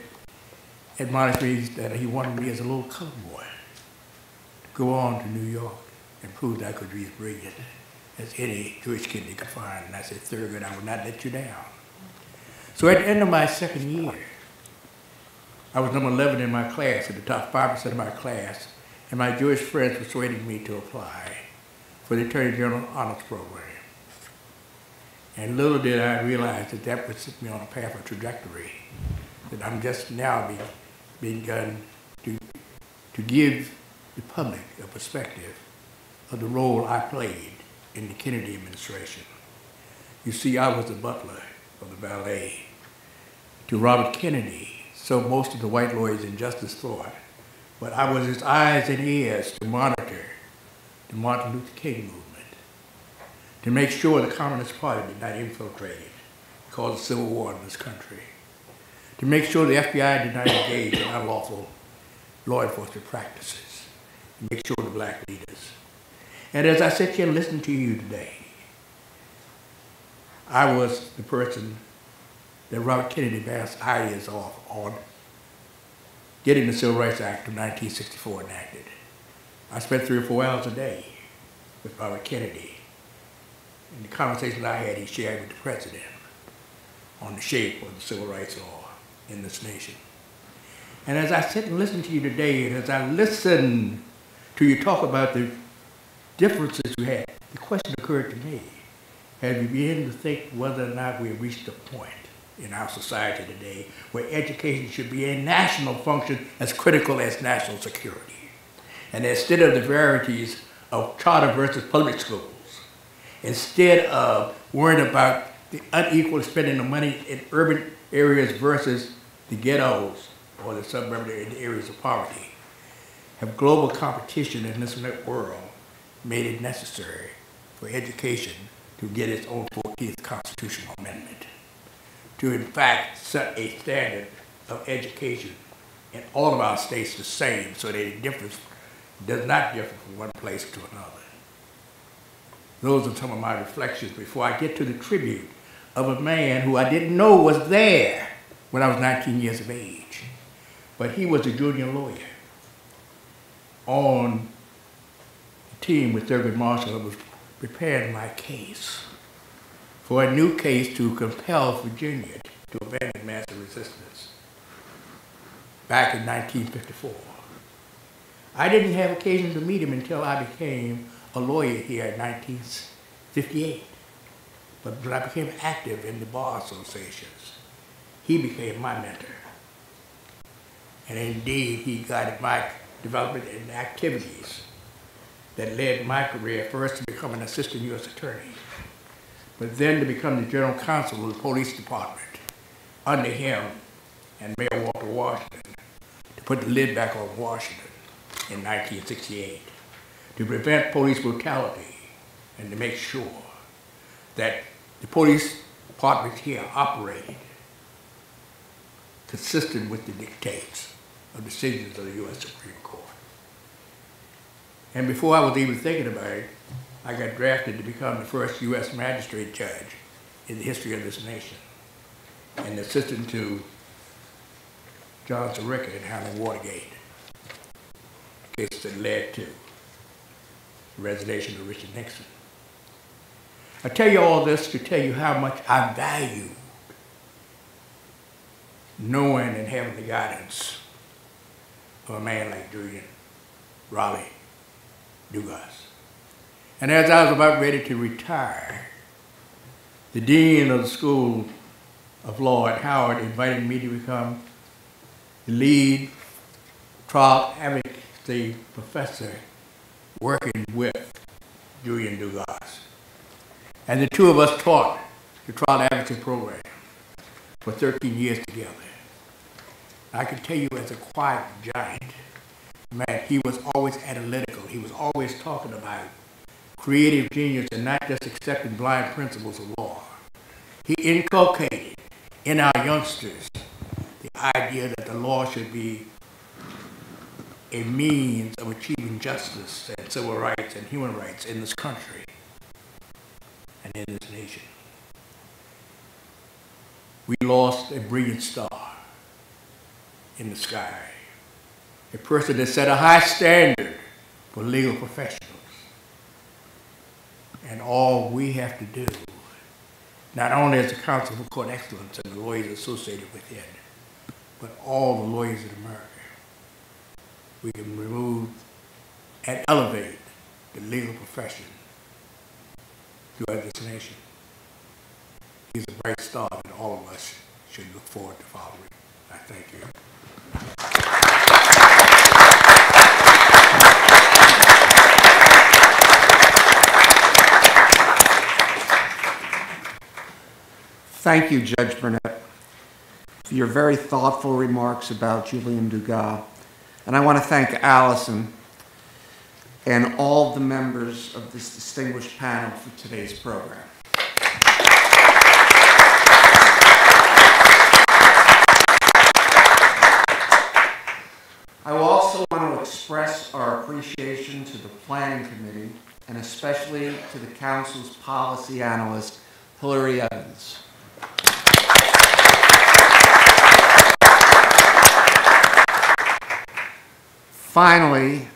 admonished me that he wanted me as a little colored boy to go on to New York and prove that I could be as brilliant as any Jewish kid they could find. And I said, Thurgood, I will not let you down. So at the end of my second year, I was number 11 in my class, in the top 5% of my class, and my Jewish friends persuaded me to apply for the Attorney General Honors Program. And little did I realize that that would set me on a path of trajectory, that I'm just now begun to give the public a perspective of the role I played in the Kennedy administration. You see, I was the butler of the valet to Robert Kennedy, so most of the white lawyers in justice thought, but I was his eyes and ears to monitor the Martin Luther King movement, to make sure the Communist Party did not infiltrate it, cause a civil war in this country, to make sure the FBI did not engage in unlawful law enforcement practices, to make sure the black leaders. And as I sit here listening to you today, I was the person that Robert Kennedy bounced ideas off on getting the Civil Rights Act of 1964 enacted. I spent 3 or 4 hours a day with Robert Kennedy. And the conversations I had, he shared with the president on the shape of the civil rights law in this nation. And as I sit and listen to you today, and as I listen to you talk about the differences we had, the question occurred to me, have you begun to think whether or not we have reached a point in our society today where education should be a national function as critical as national security? And instead of the varieties of charter versus public schools, instead of worrying about the unequal spending of money in urban areas versus the ghettos or the suburban areas of poverty, have global competition in this world made it necessary for education to get its own 14th constitutional amendment, to in fact set a standard of education in all of our states the same, so that the difference does not differ from one place to another. Those are some of my reflections before I get to the tribute of a man who I didn't know was there when I was 19 years of age. But he was a junior lawyer on the team with Thurgood Marshall that was preparing my case for a new case to compel Virginia to abandon massive resistance back in 1954. I didn't have occasion to meet him until I became a lawyer here in 1958. But when I became active in the bar associations, he became my mentor. And indeed, he guided my development in activities that led my career first to become an assistant U.S. attorney, but then to become the general counsel of the police department under him and Mayor Walter Washington, to put the lid back on Washington in 1968, to prevent police brutality and to make sure that the police department here operated consistent with the dictates of decisions of the U.S. Supreme Court. And before I was even thinking about it, I got drafted to become the first U.S. magistrate judge in the history of this nation, and assistant to John Sirica in handling Watergate, the case that led to the resignation of Richard Nixon. I tell you all this to tell you how much I value knowing and having the guidance of a man like Julian Raleigh, Dugas. And as I was about ready to retire, the dean of the School of Law at Howard invited me to become the lead trial advocacy professor working with Julian Dugas. And the two of us taught the trial advocacy program for 13 years together. I can tell you as a quiet giant, man, he was always analytical. He was always talking about creative genius and not just accepting blind principles of law. He inculcated in our youngsters the idea that the law should be a means of achieving justice and civil rights and human rights in this country and in this nation. We lost a brilliant star in the sky, a person that set a high standard for legal professionals. And all we have to do, not only as the Council for Court Excellence and the lawyers associated with it, but all the lawyers in America, we can remove and elevate the legal profession throughout this nation. He's a bright star that all of us should look forward to following. I thank you. Thank you, Judge Burnett, for your very thoughtful remarks about Julian Dugas. And I want to thank Allison and all the members of this distinguished panel for today's program. I will also want to express our appreciation to the Planning Committee and especially to the Council's policy analyst, Hillary Evans. Finally,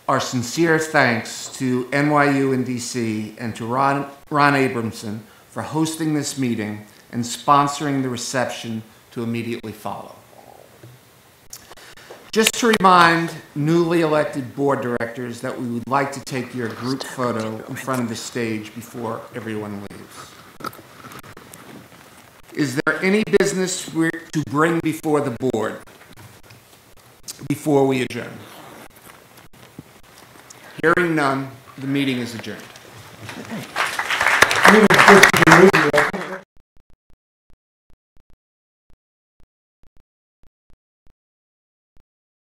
our sincere thanks to NYU and DC and to Ron Abramson for hosting this meeting and sponsoring the reception to immediately follow. Just to remind newly elected board directors that we would like to take your group photo in front of the stage before everyone leaves. Is there any business to bring before the board before we adjourn? Hearing none, the meeting is adjourned.